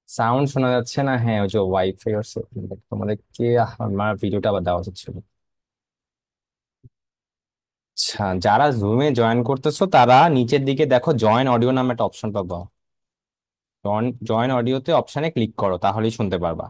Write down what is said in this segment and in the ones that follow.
Sound শোনা যাচ্ছে না? হ্যাঁ, ওই যে ওয়াইফাই আর তোমাদেরকে আমার ভিডিওটা আবার দেওয়া উচিত ছিল। আচ্ছা, যারা জুমে জয়েন করতেছো তারা নিচের দিকে দেখো, জয়েন অডিও নামে একটা অপশন পাবো। জয়েন অডিওতে অপশনে ক্লিক করো, তাহলেই শুনতে পারবা।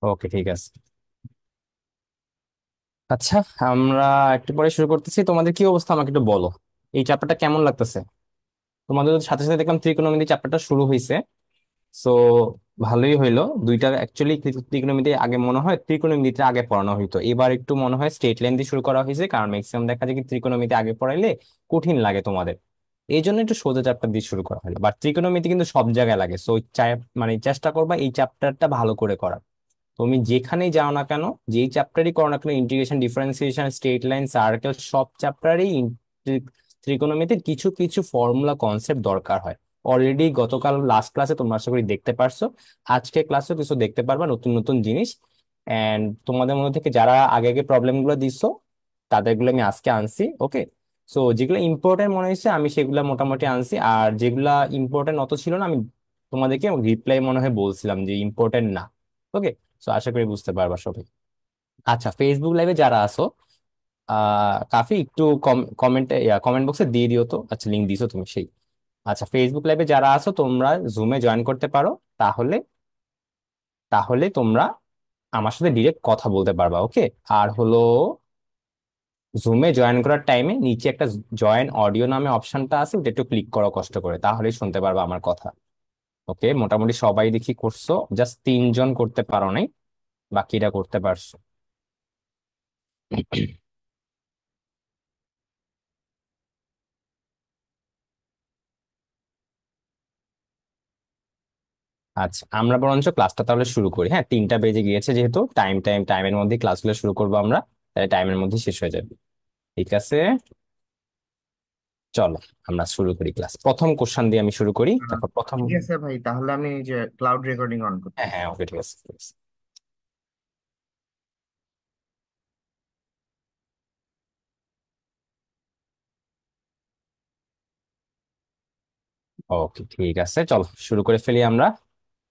ওকে, ঠিক আছে। আচ্ছা, আমরা একটু পরে শুরু করতেছি। তোমাদের কি অবস্থা আমাকে একটু বলো, এই চ্যাপ্টারটা কেমন লাগতেছে? তোমাদের সাথে সাথে দেখলাম ত্রিকোণমিতি চ্যাপ্টারটা শুরু হয়েছে। সো ভালোই হইলো। দুইটা অ্যাকচুয়ালি ত্রিকোণমিতি আগে মনে হয় ত্রিকোণমিতিটা আগে পড়ানো হইতো, এবার একটু মনে হয় স্ট্রেট লাইন দিয়ে শুরু করা হয়েছে, কারণ ম্যাক্সিমাম দেখা যায় কি ত্রিকোণমিতি আগে পড়াইলে কঠিন লাগে তোমাদের। এই জন্য একটু সোজা চ্যাপ্টার দিয়ে শুরু করা হলো, বাট ত্রিকোণমিতি কিন্তু সব জায়গায় লাগে। সো মানে চেষ্টা করবা এই চ্যাপ্টারটা ভালো করে করার। তুমি যেখানেই যাও না কেন, যেই চ্যাপ্টারই করো না কেন, integration, differentiation, straight line, circle, সব চ্যাপ্টারেই ত্রিকোণমিতির কিছু কিছু ফর্মুলা কনসেপ্ট দরকার হয়। অলরেডি গতকাল লাস্ট ক্লাসে তোমরা আশা করি দেখতে পারছো, আজকে ক্লাসেও কিছু দেখতে পারবা নতুন নতুন জিনিস। এন্ড তোমাদের মধ্যে থেকে যারা আগে আগে প্রবলেম গুলো দিছো, তাদেরগুলো আমি আজকে আনছি। ওকে। সো যেগুলো ইম্পর্টেন্ট মনে হয়েছে আমি সেগুলো মোটামুটি আনছি, আর যেগুলা ইম্পর্টেন্ট অত ছিল না আমি তোমাদেরকে রিপ্লাই মনে হয় বলছিলাম যে ইম্পর্টেন্ট না। ওকে। সো আশা করি বুঝতে পারবা সবাই। আচ্ছা, ফেসবুক লাইভে যারা আছো, কাফি একটু কমেন্ট কমেন্ট বক্সে দিয়ে দিও তো। আচ্ছা, লিঙ্ক দিছো তুমি সেই। আচ্ছা, ফেসবুক লাইভে যারা আছো তোমরা জুমে জয়েন করতে পারো। তাহলে তাহলে তোমরা আমার সাথে ডিরেক্ট কথা বলতে পারবা। ওকে। আর হলো, জুমে জয়েন করার টাইমে নিচে একটা জয়েন অডিও নামে অপশনটা আছে, ওটা একটু ক্লিক করো কষ্ট করে, তাহলেই শুনতে পারবা আমার কথা। ওকে, মোটামুটি সবাই দেখি করছো, জাস্ট তিনজন করতে পারো নাই, বাকিরা করতে পারছো। আচ্ছা, আমরা বরঞ্চ ক্লাসটা তাহলে শুরু করি। হ্যাঁ, 3টা বেজে গিয়েছে, যেহেতু টাইমের মধ্যে ক্লাসগুলো শুরু করবো আমরা, তাহলে টাইমের মধ্যে শেষ হয়ে যাবে। ঠিক আছে, চলো আমরা শুরু করি ক্লাস। প্রথম কোশ্চেন দিয়ে আমি শুরু করি, আহ, তারপর প্রথম। ঠিক আছে ভাই, তাহলে আমি এই যে ক্লাউড রেকর্ডিং অন হ্যাঁ করতেছি। হ্যাঁ, ওকে, ঠিক আছে, ঠিক আছে। ওকে, ঠিক আছে, চলো শুরু করে ফেলি আমরা।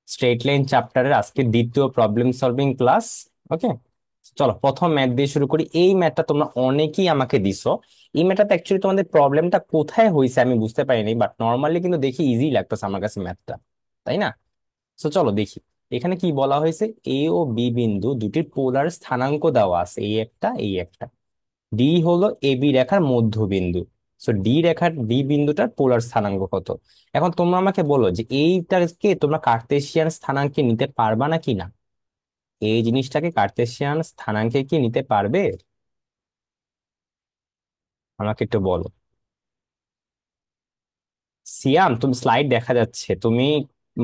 স্ট্রেট লাইন চ্যাপ্টারের আজকে দ্বিতীয় প্রবলেম সলভিং ক্লাস। ওকে। চলো প্রথম ম্যাথ দিয়ে শুরু করি। এই ম্যাথটা তোমরা অনেকেই আমাকে দিছো। এই ম্যাথটাতে অ্যাকচুয়ালি তোমাদের প্রবলেমটা কোথায় হয়েছে আমি বুঝতে পারিনি, বাট নর্মালি কিন্তু দেখি ইজি লাগতেছে আমার কাছে ম্যাথটা, তাই না? তো চলো দেখি। এখানে কি বলা হয়েছে, এ ও বি বিন্দু দুটির পোলার স্থানাঙ্ক দেওয়া আছে, এই একটা এই একটা। ডি হলো এ বি রেখার মধ্যবিন্দু। সো ডি বিন্দুটার পোলার স্থানাঙ্ক কত? এখন তোমরা আমাকে বলো যে এইটাকে তোমরা কার্তেশিয়ান স্থানাঙ্কে নিতে পারবা না কি না? এই জিনিসটাকে কার্তেশিয়ান স্থানাঙ্কে কি নিতে পারবে? আমাকে একটু বলো। সিয়াম, তুমি স্লাইড দেখা যাচ্ছে, তুমি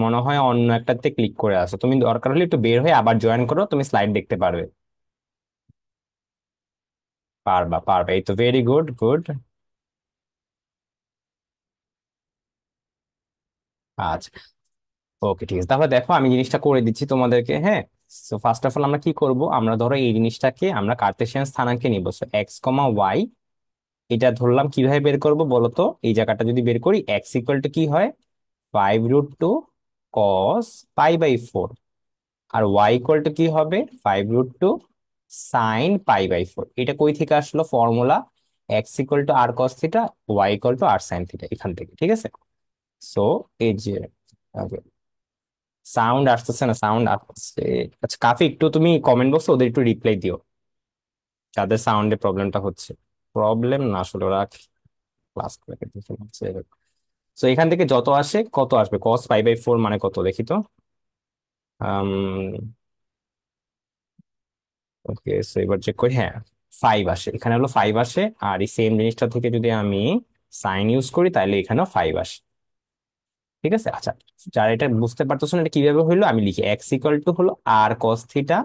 মনে হয় অন্য একটাতে ক্লিক করে আসো। তুমি দরকার হলে একটু বের হয়ে আবার জয়েন করো, তুমি স্লাইড দেখতে পারবে। পারবা পারবা, এই তো, ভেরি গুড গুড। আচ্ছা, ওকে, ঠিক আছে, তাহলে দেখো আমি জিনিসটা করে দিচ্ছি তোমাদেরকে। হ্যাঁ। তো ফার্স্ট অফ অল আমরা কি করব, আমরা ধরো এই জিনিসটাকে আমরা কার্টেশিয়ান স্থানাঙ্কে নিব। সো এক্স কমা ওয়াই, এটা ধরলাম। কিভাবে বের করব বলো তো? এই জায়গাটা যদি বের করি, এক্স ইকুয়াল টু কি হয়, 5√2 কস π/4। আর ওয়াই ইকুয়াল টু কি হবে, 5√2 সাইন π/4। এটা কই থেকে আসলো formula? X equal to R cos theta, Y equal to R sine theta, এখান থেকে। ঠিক আছে। সো এই যে, সাউন্ড আসতেছে না? সাউন্ড আসছে। আচ্ছা কাফি, একটু তুমি কমেন্ট বক্সে ওদের একটু রিপ্লাই দিও, যাদের সাউন্ডে প্রবলেমটা হচ্ছে। প্রবলেম না আসলে, ওরা ক্লাস করে দিচ্ছে। তো এখান থেকে যত আসে, কত আসবে cos π/4 মানে কত দেখি তো। ওকে, সো এবার চেক করি। হ্যাঁ, 5 আসে, এখানে হলো 5 আসে। আর এই সেম জিনিসটা থেকে যদি আমি সাইন ইউজ করি, তাহলে এখানেও 5 আসে। ঠিক আছে, আচ্ছা। যারা এটা বুঝতে পারতেছো না এটা কিভাবে হইলো, আমি লিখি এক্স ইকুয়াল টু হলো R cos theta,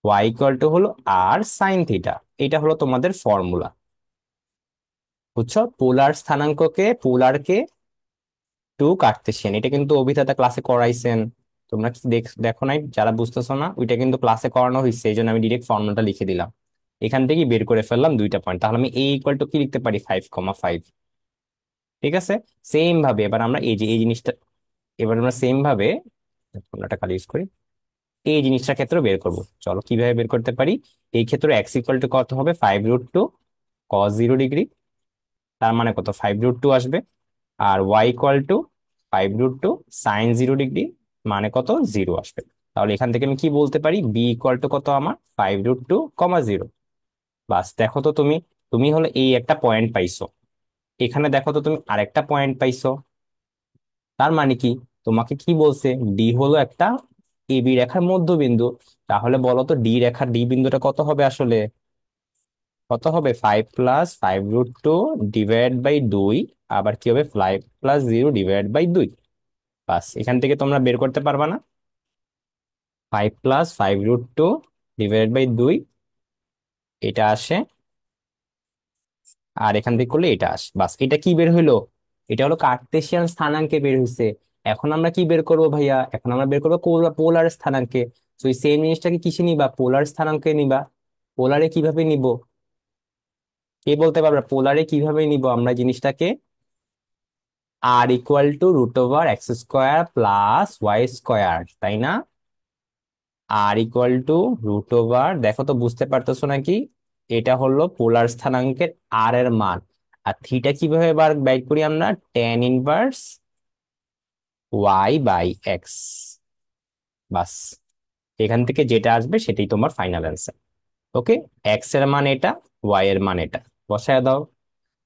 Y equal to হলো আর সাইন থিটা। এটা হলো তোমাদের ফর্মুলা। বুঝছো, পোলার স্থানাঙ্ককে, পোলারকে টু কার্তেশিয়ান, এটা কিন্তু অভিধাতা ক্লাসে করাইছেন। তোমরা কি দেখো নাই? যারা বুঝতেছো না, ওইটা কিন্তু ক্লাসে করানো হয়েছে, এই জন্য আমি ডিরেক্ট ফর্মুলাটা লিখে দিলাম। এখান থেকে বের করে ফেললাম দুইটা পয়েন্ট, তাহলে আমি এ ইকুয়াল টু কি লিখতে পারি, 5,5। ঠিক আছে। সেম ভাবে এবার আমরা এই যে এই জিনিসটা, এবার আমরা সেম ভাবে ফর্মুলাটা খালি ইউজ করি, এই জিনিসটার ক্ষেত্রে বের করব। চলো কিভাবে বের করতে পারি। এই ক্ষেত্রে এক্স ইকুয়াল টু কত হবে, 5√2 cos 0 ডিগ্রি, তার মানে কত, 5√2 আসবে। আর Y equal to 5√2 sin 0 degree, মানে কত, জিরো আসবে। তাহলে এখান থেকে আমি কি বলতে পারি, বি ইকুয়াল টু কত আমার, 5√2, 0। বাস, দেখো তো তুমি, তুমি হলো এই একটা পয়েন্ট পাইছো, এখানে দেখো তো তুমি আরেকটা পয়েন্ট পাইছো। তার মানে কি, তোমাকে কি বলছে, ডি হলো একটা এবি রেখার মধ্যবিন্দু। তাহলে বলো তো ডি রেখার ডি বিন্দুটা কত হবে আসলে, কত হবে, 5+5√2 ডিভাইড বাই 2, আবার কি হবে, 5+0 ডিভাইড বাই 2। বাস, এখান থেকে তোমরা বের করতে পারবা না, 5+5√2 ডিভাইড বাই 2 এটা আসে, আর এখান থেকে করলে এটা আসে। বাস, এটা কি বের হইলো, এটা হলো কার্তেশিয়ান স্থানাঙ্কে বের হইছে। এখন আমরা কি বের করব ভাইয়া, এখন আমরা বের করবো পোলার স্থানাঙ্কে। তো এই সেম জিনিসটাকে কিসে নিবা, পোলার স্থানাঙ্কে নিবা। পোলারে কিভাবে নিব, কে বলতে পারবে, পোলারে কিভাবে নিব আমরা জিনিসটাকে, r = x² + y², তাই না? r = দেখো তো বুঝতে পারতেছো নাকি, এটা হলো পোলার স্থানাঙ্কের আর এর মান। আর থিটা কিভাবে বের করি আমরা, tan 1 y/x। বাস, এখান থেকে যেটা আসবে সেটাই তোমার ফাইনাল অ্যান্সার। ওকে, এক্স এর মান এটা, ওয়াই এর মান এটা, বসায় দাও।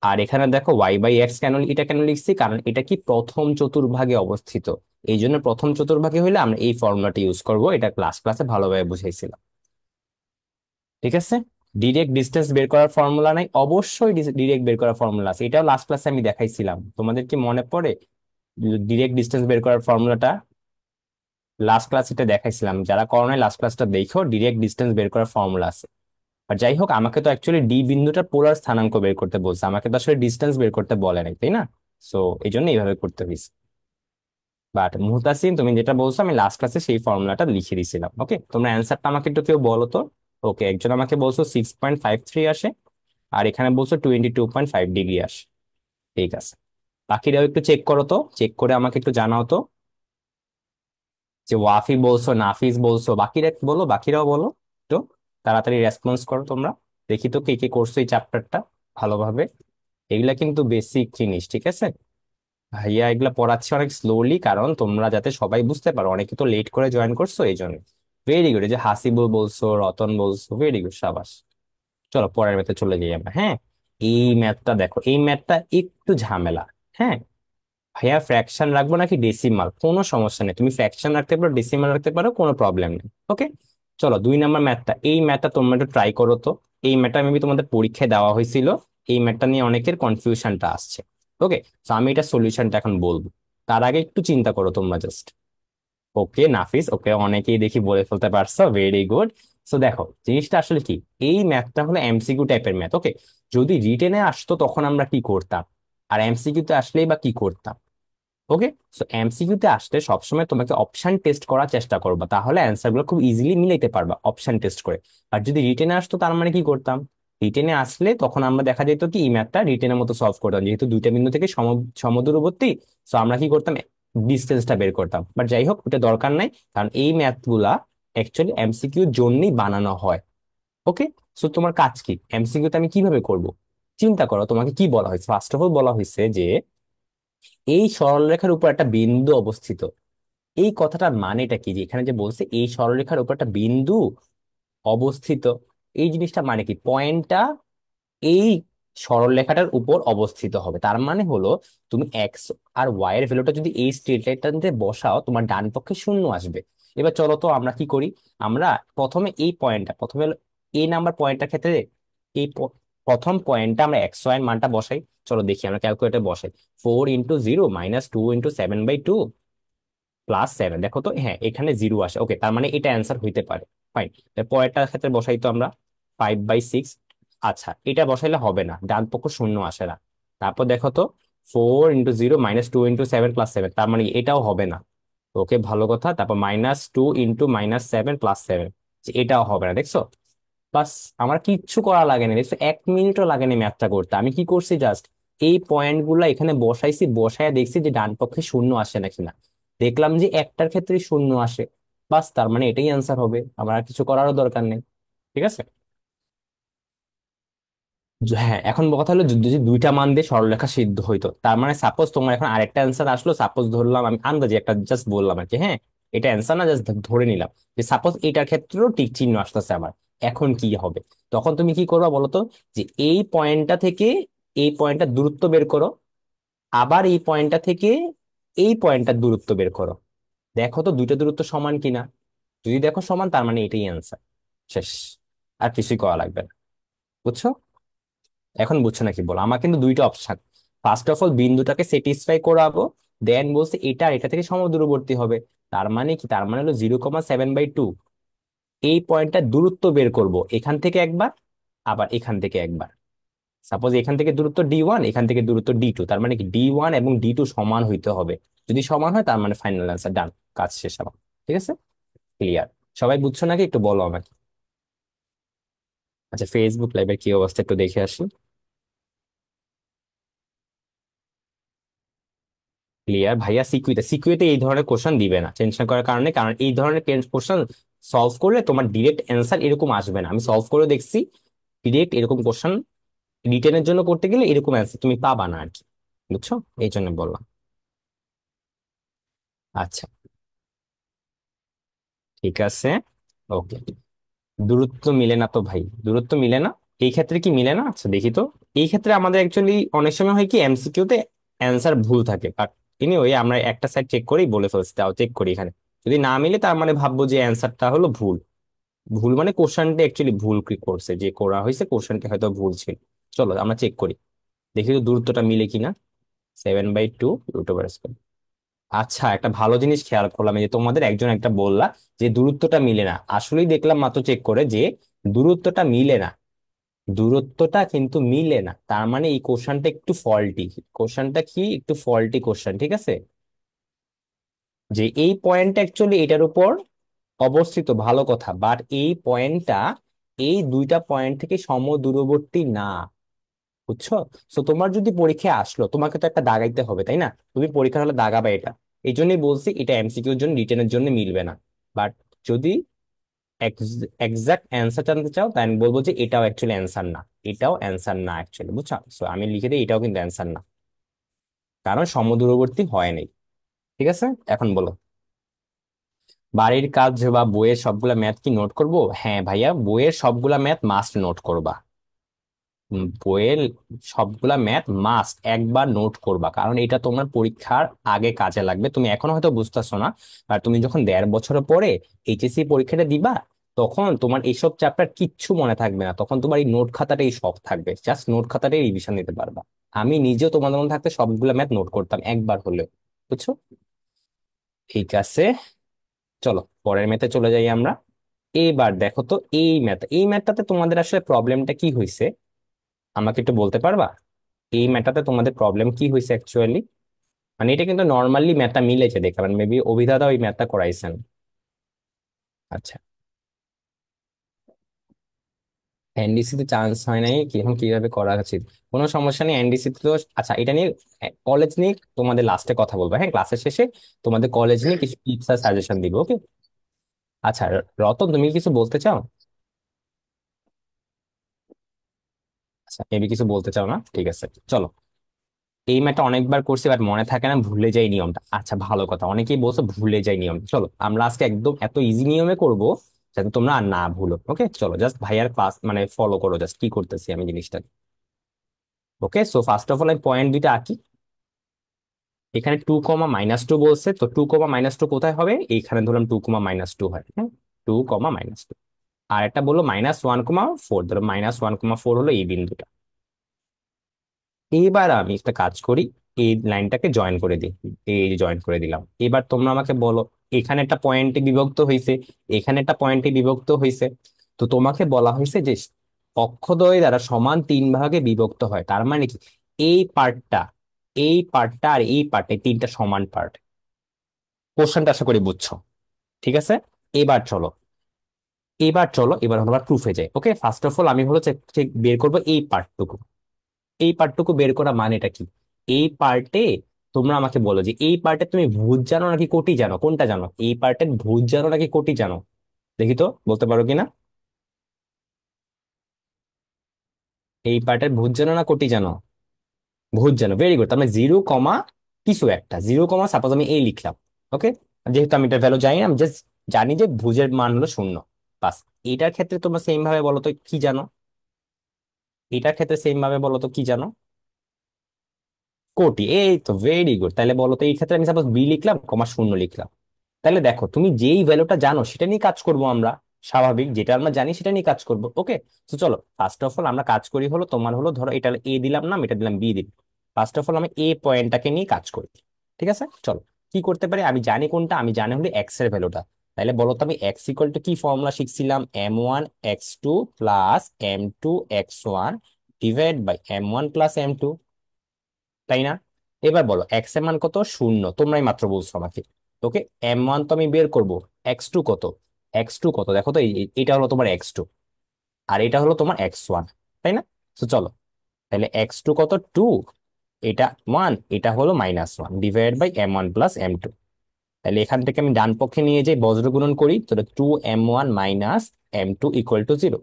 আর এখানে দেখো y/x কেন, এটা কেন লিখছি, কারণ এটা কি প্রথম চতুর্ভাগে অবস্থিত। এই জন্য প্রথম চতুর্ভাগে হইলে আমরা এই ফর্মুলাটা ইউজ করব, এটা ক্লাসে ভালোভাবে বুঝাইছিলাম। ঠিক আছে। ডিরেক্ট ডিস্টেন্স বের করার ফর্মুলা নাই, অবশ্যই ডিরেক্ট বের করার ফর্মুলা আছে, এটাও লাস্ট ক্লাসে আমি দেখাইছিলাম, তোমাদের কি মনে পড়ে? ডিরেক্ট ডিস্টেন্স বের করার ফর্মুলাটা লাস্ট ক্লাস এটা দেখাইছিলাম, যারা করো নাই লাস্ট ক্লাসটা দেখো, ডিরেক্ট ডিস্টেন্স বের করার ফর্মুলা আছে। আর যাই হোক, আমাকে তো অ্যাকচুয়ালি ডি বিন্দুটা পোলার স্থানাঙ্ক বের করতে বলছে, আমাকে তো আসলে ডিস্টেন্স বের করতে বলে নাই, তাই না? সো এই জন্য এইভাবে করতে হয়েছে। বাট মুহতাসিন, তুমি যেটা বলছো আমি লাস্ট ক্লাসে সেই ফর্মুলাটা লিখে দিয়েছিলাম। ওকে, তোমরা অ্যান্সারটা আমাকে একটু কেউ বলো তো। ওকে, একজন আমাকে বলছো 6.53 আসে, আর এখানে বলছো 22.5 ডিগ্রি আসে। ঠিক আছে, বাকিরাও একটু চেক করো তো, চেক করে আমাকে একটু জানাও তো, যে ওয়াফি বলছো, নাফিস বলছো, বাকিরা বলো, বাকিরাও বলো তো, তাড়াতাড়ি রেসপন্স করো তোমরা। দেখি তো কে কে করছো এই চ্যাপ্টারটা ভালোভাবে। এগুলা কিন্তু বেসিক জিনিস, ঠিক আছে? ভাইয়া এগুলা পড়াচ্ছে অনেক স্লোলি, কারণ তোমরা যাতে সবাই বুঝতে পারো, অনেকে তো লেট করে জয়েন করছো এই জন্য। ভেরি গুড, এই যে হাসিবুল বলছো, রতন বলছো, ভেরি গুড, সাবাস। চলো পরের ম্যাথে চলে যাই আমরা। হ্যাঁ, এই ম্যাথটা দেখো, এই ম্যাথটা একটু ঝামেলা। হ্যাঁ, ভাইয়া ফ্র্যাকশন রাখবো নাকি ডেসিমাল, কোনো সমস্যা নেই, তুমি ফ্র্যাকশন রাখতে পারো, ডেসিমাল রাখতে পারো, কোনো প্রবলেম নেই। ওকে, চলো 2 নম্বর ম্যাথটা, এই ম্যাথটা তোমরা একটু ট্রাই করো তো। এই ম্যাথটা মেবি তোমাদের পরীক্ষায় দেওয়া হয়েছিল, এই ম্যাথটা নিয়ে অনেকের কনফিউশনটা আসছে। ওকে, তো আমি এটা সলিউশনটা এখন বলবো, তার আগে একটু চিন্তা করো তোমরা জাস্ট। ওকে নাফিস, ওকে, অনেকেই দেখি বলে ফেলতে পারছো, ভেরি গুড। সো দেখো জিনিসটা আসলে কি, এই ম্যাথটা হলো এমসিকিউ টাইপের ম্যাথ। ওকে, যদি রিটেনে আসতো তখন আমরা কি করতাম, আর এমসিকিউ তে আসলেই বা কি করতাম। ওকে, সো এমসিকিউ তে আসলে সবসময় তোমাকে অপশন টেস্ট করার চেষ্টা করবা, তাহলে অ্যান্সার গুলো খুব ইজিলি মিলাইতে পারবা অপশন টেস্ট করে। আর যদি রিটেনে আসতো তার মানে কি করতাম, রিটেনে আসলে তখন আমরা দেখা যেত কি এই ম্যাথটা রিটেনের মতো সলভ করতাম, যেহেতু দুইটা বিন্দু থেকে সমদূরবর্তী। সো আমরা কি করতাম, ডিস্টেন্সটা বের করতাম। বাট যাই হোক, ওটা দরকার নাই, কারণ এই ম্যাথ গুলা অ্যাকচুয়ালি এমসিকিউর জন্যই বানানো হয়। ওকে, সো তোমার কাজ কি, এমসিকিউ তে আমি কিভাবে করব, চিন্তা করো। তোমাকে কি বলা হয়েছে, ফার্স্ট অফ অল বলা হয়েছে যে এই সরলরেখার উপর একটা বিন্দু অবস্থিত। এই কথাটার মানেটা কি, যে এখানে যে বলছে এই সরলরেখার উপর একটা বিন্দু অবস্থিত, এই জিনিসটা মানে কি, পয়েন্টটা এই সরলরেখাটার উপর অবস্থিত হবে। তার মানে হলো তুমি এক্স আর ওয়াই এর ভ্যালুটা যদি এই স্ট্রেট লাইনটাতে বসাও, তোমার ডান পক্ষে শূন্য আসবে। এবার চলো তো আমরা কি করি, আমরা প্রথমে এই পয়েন্টটা, প্রথমে এ নাম্বার পয়েন্টটার ক্ষেত্রে এই প্রথম পয়েন্টটা আমরা এক্স এর মানটা বসাই। চলো দেখি আমরা ক্যালকুলেটর বসাই। 4 × 0 - 2 × 7/2 +7, দেখো তো, হ্যাঁ এখানে জিরো আসে, ওকে, তার মানে এটা অ্যান্সার হইতে পারে। ফাইন। পরেরটার ক্ষেত্রে বসাই তো আমরা 5/6। আচ্ছা, এটা বসাইলে হবে না, ডান পক্ষ শূন্য আসে না। তারপর দেখো তো, 4 × 0 - 2 × 7 + 7, তার মানে এটাও হবে না। ওকে, ভালো কথা। তারপর -2 × -7 + 7, এটাও হবে না, দেখছো? বাস, আমার কিচ্ছু করা লাগেনি, দেখছো, 1 মিনিটও লাগেনি ম্যাথটা করতে। আমি কি করছি, জাস্ট এই পয়েন্ট গুলা এখানে বসাইছি, বসায় দেখছি যে ডান পক্ষে শূন্য আসে নাকি না। দেখলাম যে একটার ক্ষেত্রে শূন্য আসে। বাস, তার মানে এটাই অ্যান্সার হবে, আমার আর কিছু করারও দরকার নেই। ঠিক আছে। হ্যাঁ, এখন কথা হলো, যদি দুইটা মান দিয়ে সরলরেখা সিদ্ধ হইতো, তার মানে সাপোজ তোমার এখন আরেকটা অ্যান্সার আসলো, সাপোজ ধরলাম, আমি আন্দাজে একটা জাস্ট বললাম আর কি, হ্যাঁ, এটা অ্যান্সার না, জাস্ট ধরে নিলাম যে সাপোজ এটার ক্ষেত্রেও টিক চিহ্ন আসতেছে আমার। এখন কি হবে? তখন তুমি কি করবা বলো তো, যে এই পয়েন্টটা থেকে এই পয়েন্টটা দূরত্ব বের করো, আবার এই পয়েন্টটা থেকে এই পয়েন্টটার দূরত্ব বের করো। দেখো তো দুইটা দূরত্ব সমান কিনা। যদি দেখো সমান, তার মানে এটাই অ্যান্সার। শেষ। আর কিছুই করা লাগবে না। বুঝছো? এখন বুঝছো নাকি বলো? আমার কিন্তু দুইটা অপশন। ফার্স্ট অফ অল বিন্দুটাকে স্যাটিসফাই করাবো, দেন বলছে এটা আর এটা থেকে সমদূরবর্তী হবে। তার মানে কি? তার মানে হলো 0,7/2। এই পয়েন্টটা দূরত্ব বের করব, এখান থেকে একবার, আবার এখান থেকে একবার। সাপোজ এখান থেকে দূরত্ব D1, এখান থেকে দূরত্ব D2, তার মানে কি D1 এবং D2 সমান হইতে হবে। যদি সমান হয়, তার মানে ফাইনাল অ্যান্সার, ডান, কাজ শেষ আমার। ঠিক আছে, ক্লিয়ার? সবাই বুঝছো নাকি? একটু বলো আমাকে। আচ্ছা, ফেসবুক লাইভের কি অবস্থা একটু দেখে আসি। ক্লিয়ার ভাইয়া। সিকিউতে এই ধরনের কোশ্চেন দিবে না টেনশন করার কারণে, কারণ এই ধরনের কোশ্চেন সলভ করলে তোমার ডিরেক্ট অ্যান্সার এরকম আসবে না। আমি সলভ করে দেখছি, ডিরেক্ট এরকম কোশ্চেন রিটেনের জন্য করতে গেলে এরকম অ্যান্সার তুমি পাবা না আর কি। বুঝছো? এই জন্য বললাম। আচ্ছা, ঠিক আছে, ওকে। দূরত্ব মিলে না তো ভাই, দূরত্ব মিলে না। এই ক্ষেত্রে কি মিলে না? আচ্ছা দেখি তো। এই ক্ষেত্রে আমাদের অ্যাকচুয়ালি অনেক সময় হয় কি, এমসিকিউ তে অ্যান্সার ভুল থাকে, বাট এনিওয়ে আমরা একটা সাইড চেক করেই বলে ফেলছি, তাও চেক করি এখানে। যদি না মিলে, তার মানে ভাববো যে অ্যান্সারটা হলো ভুল। ভুল মানে কোশ্চেনটা অ্যাকচুয়ালি ভুল কি করছে, যে করা হয়েছে কোশ্চেনটা হয়তো ভুল ছিল। চলো আমরা চেক করি, দেখি তো দূরত্বটা মিলে কিনা। 7/2 √/²। আচ্ছা, একটা ভালো জিনিস খেয়াল করলাম, এই যে তোমাদের একজন একটা বললা যে দূরত্বটা মিলে না, আসলেই দেখলাম মাত্র চেক করে যে দূরত্বটা মিলে না। দূরত্বটা কিন্তু মিলে না, তার মানে এই কোশ্চেনটা একটু ফল্টি। কোশ্চেনটা কি একটু ফল্টি কোশ্চেন, ঠিক আছে? যে এই পয়েন্টটা অ্যাকচুয়ালি এটার উপর অবস্থিত, ভালো কথা, বাট এই পয়েন্টটা এই দুইটা পয়েন্ট থেকে সমদূরবর্তী না। বুঝছো? তো তোমার যদি পরীক্ষায় আসলো, তোমাকে তো একটা দাগাইতে হবে, তাই না? তুমি পরীক্ষার হলে দাগাবে এটা। এই জন্যই বলছি এটা এমসিকিউর জন্য, রিটেনের জন্য মিলবে না। বাট যদি এক্সাক্ট অ্যান্সার জানতে চাও, তাই আমি বলবো যে এটাও অ্যাকচুয়ালি অ্যান্সার না। এটাও অ্যান্সার না অ্যাকচুয়ালি, বুঝছো? সো আমি লিখে দিই এটাও কিন্তু অ্যান্সার না, কারণ সমদূরবর্তী হয় নাই। ঠিক আছে, এখন বলো। বাড়ির কাজ বা বইয়ের সবগুলা ম্যাথ কি নোট করব? হ্যাঁ ভাইয়া, বইয়ের সবগুলা ম্যাথ মাস্ট নোট করবা। বইয়ের সবগুলা ম্যাথ মাস্ট একবার নোট করবা, কারণ এটা তোমার পরীক্ষার আগে কাজে লাগবে। তুমি এখন হয়তো বুঝতেছো না, আর তুমি যখন 1.5 বছর পরে এইচএসসি পরীক্ষাটা দিবা, তখন তোমার এইসব চ্যাপ্টার কিচ্ছু মনে থাকবে না, তখন তোমার এই নোট খাতাটাই সব থাকবে, জাস্ট নোট খাতাটাই রিভিশন দিতে পারবা। আমি নিজেও তোমাদের মধ্যে থাকতে সবগুলা ম্যাথ নোট করতাম একবার হলেও। বুঝছো? ঠিক আছে, চলো পরের ম্যাথে চলে যাই আমরা। এবার দেখো তো, এই ম্যাথটাতে তোমাদের আসলে প্রবলেমটা কি হয়েছে, আমাকে একটু বলতে পারবা? এই ম্যাথটাতে তোমাদের প্রবলেম কি হয়েছে অ্যাকচুয়ালি? মানে এটা কিন্তু নর্মালি ম্যাথটা মিলেছে দেখে, মানে মেবি অভিধাতা ওই ম্যাথটা করাইছেন। আচ্ছা, এনডিসি তে চান্স হয় নাই কি, এখন কিভাবে করা উচিত? কোনো সমস্যা নেই, এনডিসি তে তো। আচ্ছা, এটা নিয়ে কলেজ নিয়ে তোমাদের লাস্টে কথা বলবো, হ্যাঁ, ক্লাসের শেষে তোমাদের কলেজ নিয়ে কিছু টিপস আর সাজেশন দিব, ওকে? আচ্ছা, রতন, তুমি কি কিছু বলতে চাও? আচ্ছা, মেবি কিছু বলতে চাও না, ঠিক আছে, চলো। এই ম্যাথটা অনেকবার করছি, বাট মনে থাকে না, ভুলে যাই নিয়মটা। আচ্ছা, ভালো কথা, অনেকেই বলছো ভুলে যাই নিয়ম। চলো আমরা আজকে একদম এত ইজি নিয়মে করব যাতে তোমরা আর না ভুলো। ওকে, চলো জাস্ট ভাইয়ার ক্লাস মানে ফলো করো, জাস্ট কি করতেছি আমি জিনিসটা। ওকে, সো ফার্স্ট অফ অল আমি পয়েন্ট দুইটা আঁকি। এখানে 2, -2 বলছে, তো 2, -2 কোথায় হবে? এইখানে ধরলাম 2, -2 হয়, হ্যাঁ, 2, -2। আর একটা বললো -1,4, ধরো -1,4 হলো এই বিন্দুটা। এবার আমি একটা কাজ করি, এই লাইনটাকে জয়েন করে দিই, এই জয়েন করে দিলাম। এবার তোমরা আমাকে বলো, এখানে একটা পয়েন্টে বিভক্ত হয়েছে, এখানে একটা পয়েন্টে বিভক্ত হয়েছে। তো তোমাকে বলা হয়েছে যে অক্ষদ্বয় দ্বারা সমান 3 ভাগে বিভক্ত হয়, তার মানে কি এই পার্টটা, এই পার্টটা আর এই পার্টে তিনটা সমান পার্ট। কোশ্চেনটা আশা করি বুঝছো। ঠিক আছে, এবার চলো, এবার হলো আবার প্রুফে যাই। ওকে, ফার্স্ট অফ অল আমি হলো চেক বের করবো এই পার্টটুকু। এই পার্টটুকু বের করা মানেটা কি? এই পার্টে তোমরা আমাকে বলো যে এই পার্টে তুমি ভুজ জানো নাকি কোটি জানো, কোনটা জানো? এই পার্টের ভুজ জানো নাকি কোটি জানো? দেখি তো, বলতে পারো কিনা। এই পার্টের ভুজ জানো না কোটি জানো? ভুজ জানো, ভেরি গুড। তার মানে 0, কিছু একটা 0, সাপোজ আমি এই লিখলাম। ওকে, যেহেতু আমি এটা ভ্যালু জানি না, আমি জাস্ট জানি যে ভুজের মান হলো 0। বাস। এটার ক্ষেত্রে তোমরা সেম ভাবে বলো তো কি জানো? এটার ক্ষেত্রে সেম ভাবে বলো তো কি জানো? কোটি, এই তো ভেরি গুড। তাহলে বলো তো এই ক্ষেত্রে আমি সাপোজ বি লিখলাম, -0 লিখলাম। তাহলে দেখো, তুমি যেই ভ্যালুটা জানো সেটা নিয়ে কাজ করব আমরা। স্বাভাবিক, যেটা আমরা জানি সেটা নিয়ে কাজ করব। ওকে, তো চলো ফার্স্ট অফ অল আমরা কাজ করি হলো, তোমার হলো ধরো এটা এ দিলাম না, এটা দিলাম বি দিলাম। ফার্স্ট অফ অল আমি এ পয়েন্টটাকে নিয়ে কাজ করি। ঠিক আছে, চলো। কি করতে পারি, আমি জানি কোনটা, আমি জানি হলো এক্স এর ভ্যালুটা। তাহলে বলো তো আমি এক্স ইকুয়াল টু কি ফর্মুলা শিখছিলাম, m1 x2 plus m2 x1 divide by m1 plus m2, তাই না? এবার বলো এক্স এর মান কত, 0, তোমরাই মাত্র বলছো আমাকে। ওকে, m1 তো আমি বের করব, এক্স টু কত, এক্স টু কত দেখো তো, এটা হলো তোমার এক্স টু, আর এটা হলো তোমার এক্স ওয়ান, তাই না? তো চলো, তাহলে এক্স টু কত, 2, এটা 1, এটা হলো -1 divide by m1 plus m2। তাহলে এখান থেকে আমি ডান পক্ষে নিয়ে যাই, বজ্র গুণন করি, তাহলে 2m1 - m2 = 0।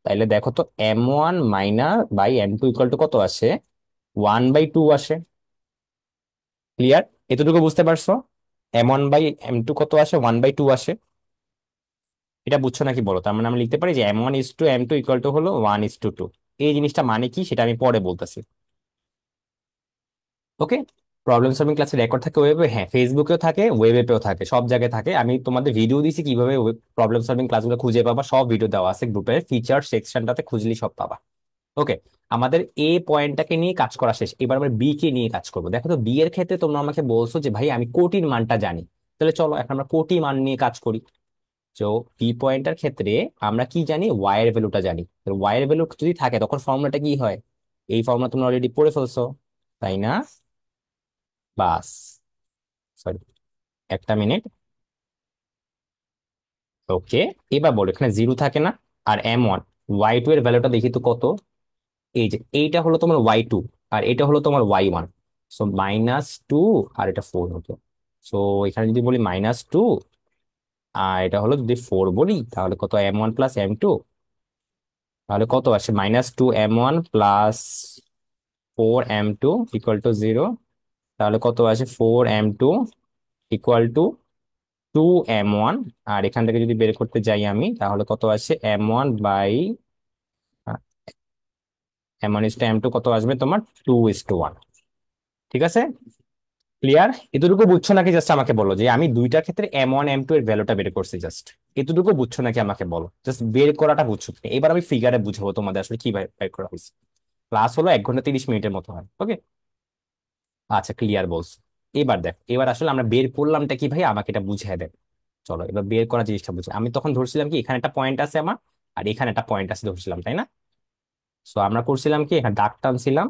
তাহলে দেখো তো m1 minus by m2 equal to কত আসে, 1/2 আসে। ক্লিয়ার? এতটুকু বুঝতে পারছো? m1/m2 কত আসে, 1/2 আসে। এটা বুঝছো নাকি বলো? তার মানে আমরা লিখতে পারি যে m1 is to m2 equal to হলো 1 is to 2। এই জিনিসটা মানে কি সেটা আমি পরে বলতেছি। ওকে, প্রবলেম সলভিং ক্লাসের রেকর্ড থাকে ওয়েবে, হ্যাঁ ফেসবুকেও থাকে, ওয়েবেও থাকে, সব জায়গায় থাকে। আমি তোমাদের ভিডিও দিছি কিভাবে প্রবলেম সলভিং ক্লাসগুলো খুঁজে পাবা, সব ভিডিও দেওয়া আছে গ্রুপের ফিচার সেকশনটাতে, খুঁজলি সব পাবা। ওকে, আমাদের এ পয়েন্টটাকে নিয়ে কাজ করা শেষ, এবার আমরা বি কে নিয়ে কাজ করবো। দেখো তো বি এর ক্ষেত্রে তোমরা আমাকে বলছো যে ভাই আমি কোটির মানটা জানি। তাহলে চলো এখন আমরা কোটি মান নিয়ে কাজ করি। তো বি পয়েন্টার ক্ষেত্রে আমরা কি জানি, ওয়াই এর ভ্যালুটা জানি। ওয়াই এর ভ্যালু যদি থাকে তখন ফর্মুলাটা কি হয়, এই ফর্মুলা তোমরা অলরেডি পড়ে ফেলছো, তাই না? বাস, সরি, একটা মিনিট। ওকে, এবার বলো এখানে 0 থাকে না, আর m1, y2 এর ভ্যালুটা দেখি তো কত। এই যে এইটা হলো তোমার y2, আর এটা হলো তোমার y1। সো -2, আর এটা 4 হতো। সো এখানে যদি বলি -2, আর এটা হলো যদি 4 বলি, তাহলে কত, m1 প্লাস m2, তাহলে কত আসে, -2m1 প্লাস 4m2 = 0। তাহলে কত আসে, 4m2 = 2m1। আর এখান থেকে যদি বের করতে যাই আমি, তাহলে কত আসে, m1/m1 কত আসবে তোমার, 2:1। ঠিক আছে, ক্লিয়ার? এতটুকু বুঝছো নাকি? জাস্ট আমাকে বলো যে আমি দুইটার ক্ষেত্রে m1 m2 এর ভ্যালুটা বের করছি, জাস্ট এতটুকু বুঝছো নাকি আমাকে বলো, জাস্ট বের করাটা বুঝছো কিনা। এবার আমি ফিগারে বুঝাবো তোমাদের আসলে কিভাবে বের করা হয়েছে। ক্লাস হলো 1 ঘন্টা 30 মিনিটের মতো হয়। ওকে, আচ্ছা ক্লিয়ার বলছো। এবার দেখ, এবার আসলে আমরা বের করলামটা কি ভাই, আমাকে এটা বুঝিয়ে দেন। চলো এবার বের করা জিনিসটা বুঝি। আমি তখন ধরছিলাম কি এখানে একটা পয়েন্ট আছে আমার, আর এখানে একটা পয়েন্ট আছে ধরছিলাম, তাই না? সো আমরা করছিলাম কি, এখানে দাগ টানছিলাম।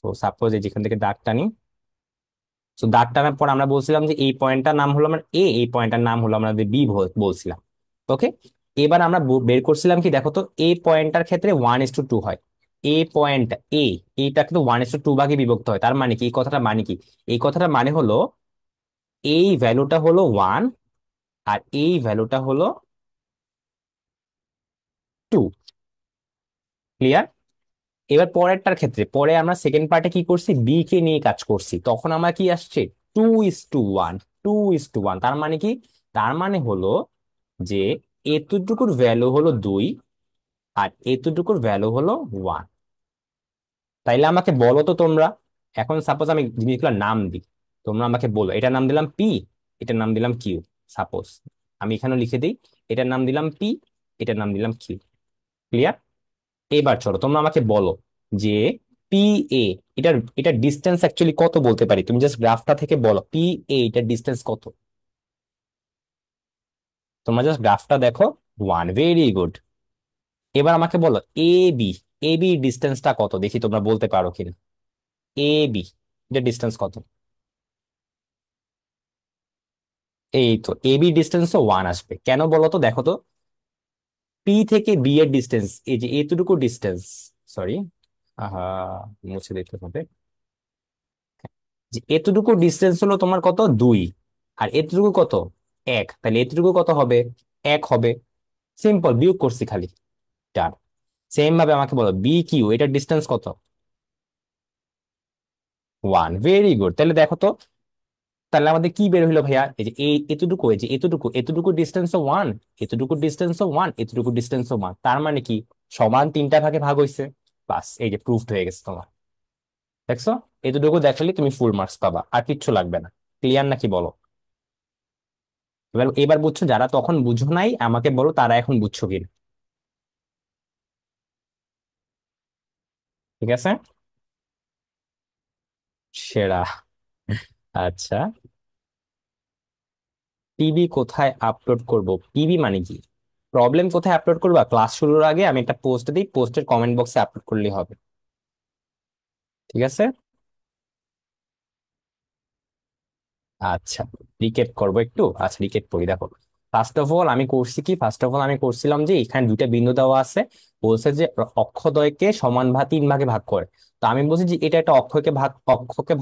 তো সাপোজ এই যেখান থেকে দাগ টানি, তো দাগ টানার পর আমরা বলছিলাম যে এই পয়েন্টটার নাম হলো আমার এ, এই পয়েন্টটার নাম হলো আমরা বি বলছিলাম। ওকে, এবার আমরা বের করছিলাম কি, দেখো তো এই পয়েন্টটার ক্ষেত্রে 1:2 হয়। এ পয়েন্ট এ, এইটা কিন্তু 1:2 ভাগে বিভক্ত হয়। তার মানে কি, এই কথাটা মানে কি, এই কথাটা মানে হলো এই ভ্যালুটা হলো 1, আর এই ভ্যালুটা হলো 2। ক্লিয়ার? এবার পরেরটার ক্ষেত্রে, পরে আমরা সেকেন্ড পার্টে কি করছি, বি কে নিয়ে কাজ করছি, তখন আমার কি আসছে, 2:1, 2:1। তার মানে কি, তার মানে হলো যে এতটুকুর ভ্যালু হলো 2, আর এতটুকুর ভ্যালু হলো 1। তাইলে আমাকে বলো তো তোমরা, এখন সাপোজ আমি জিনিসগুলোর নাম দিই, তোমরা আমাকে বলো এটার নাম দিলাম পি, এটার নাম দিলাম কিউ, সাপোজ। আমি এখানে লিখে দিই, এটার নাম দিলাম পি, এটার নাম দিলাম কিউ। ক্লিয়ার? এবার চলো তোমরা আমাকে বলো যে পি এ, এটার এটার ডিস্টেন্স অ্যাকচুয়ালি কত বলতে পারি? তুমি জাস্ট গ্রাফটা থেকে বলো পি এ এটার ডিস্টেন্স কত। তোমরা জাস্ট গ্রাফটা দেখো। One, very good. এবার আমাকে বলো এ বি, এ বি ডিস্টেন্সটা কত দেখি তোমরা বলতে পারো কিনা। এ বি এটার ডিস্টেন্স কত? এই তো এ বি ডিস্টেন্সও ওয়ান আসবে, কেন বলো তো? দেখো তো, পি থেকে বি এর ডিস্টেন্স, এই যে এতটুকু ডিস্টেন্স, সরি, আহা, মুছে দিতে হবে, যে এতটুকু ডিস্টেন্স হলো তোমার কত, দুই। আর এতটুকু কত, এক, তাহলে এতটুকু কত হবে, এক হবে। সিম্পল, বিয়োগ করছি খালি। ডান। সেম ভাবে আমাকে বলো বি কিউ এটার ডিস্টেন্স কত? One, very good. তাহলে দেখো তো, তাহলে আমাদের কি বের হইলো ভাইয়া, এই যে এই এতটুকু, এই যে এতটুকু, এতটুকু ডিস্টেন্স ওয়ান, এতটুকু ডিস্টেন্স ওয়ান, এতটুকু ডিস্টেন্স ওয়ান, তার মানে কি সমান তিনটা ভাগে ভাগ হইছে। বাস, এই যে প্রুফড হয়ে গেছে তোমার। দেখছো? এতটুকু দেখালে তুমি ফুল মার্কস পাবা, আর কিচ্ছু লাগবে না। ক্লিয়ার নাকি বলো? এবার এবার বুঝছো? যারা তখন বুঝো নাই আমাকে বলো তারা এখন বুঝছো কিনা। ঠিক আছে, সেরা। আচ্ছা, পিবি কোথায় আপলোড করব? পিবি মানে কি? প্রবলেম কোথায় আপলোড করবা? ক্লাস শুরুর আগে আমি একটা পোস্ট দিই, পোস্টের কমেন্ট বক্সে আপলোড করলেই হবে। ঠিক আছে। আচ্ছা, রিকেপ করবো একটু। আচ্ছা, রিকেপ করি, দেখো। ফার্স্ট অফ অল আমি করছি কি, ফার্স্ট অফ অল আমি করছিলাম যে এখানে দুইটা বিন্দু দেওয়া আছে, বলছে যে অক্ষদ্বয়কে সমান ভাগ তিন ভাগে ভাগ করে। তো আমি বলছি যে এটা একটা অক্ষকে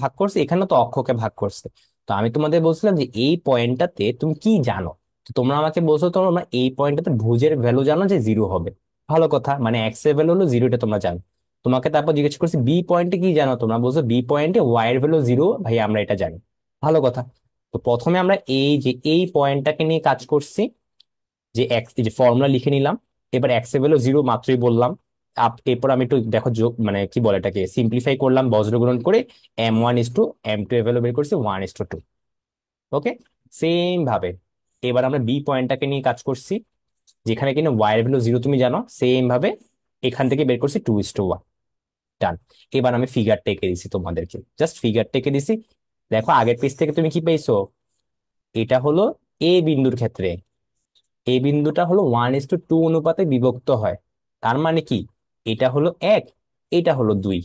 ভাগ করছে, এখানে তো অক্ষকে ভাগ করছে। তো আমি তোমাদের বলছিলাম যে এই পয়েন্টটাতে তুমি কি জানো। তো তোমরা আমাকে বলছো তোমরা এই পয়েন্টটাতে ভুজের ভ্যালু জানো যে জিরো হবে। ভালো কথা, মানে এক্স এর ভ্যালু হলো জিরো, এটা তোমরা জানো। তোমাকে তারপর জিজ্ঞেস করছি বি পয়েন্টে কি জানো, তোমরা বলছো বি পয়েন্টে ওয়াই এর ভ্যালু জিরো, ভাই আমরা এটা জানি। ভালো কথা। তো প্রথমে আমরা এই যে এই পয়েন্টটাকে নিয়ে কাজ করছি, যে এক্স, এই যে ফর্মুলা লিখে নিলাম। এবার এক্স এর ভ্যালু জিরো মাত্রই বললাম। এরপর আমি একটু দেখো যোগ, মানে কি বলে এটাকে, সিম্পলিফাই করলাম বজ্রগ্রহণ করে। M1:2, M2 এর ভ্যালু বের করছি 1:2। ওকে, সেম ভাবে এবার আমরা বি পয়েন্টটাকে নিয়ে কাজ করছি, যেখানে কিনা ওয়াই এর ভ্যালু জিরো তুমি জানো, সেম ভাবে এখান থেকে বের করছি 2:1। ডান। এবার আমি ফিগারটা এঁকে দিছি তোমাদেরকে, জাস্ট ফিগারটা এঁকে দিছি। দেখো আগের পেজ থেকে তুমি কি পেয়েছো, এটা হলো এ বিন্দুর ক্ষেত্রে এই বিন্দুটা হলো 1:2 অনুপাতে বিভক্ত হয়। তার মানে কি, এটা হলো এক, এটা হলো দুই।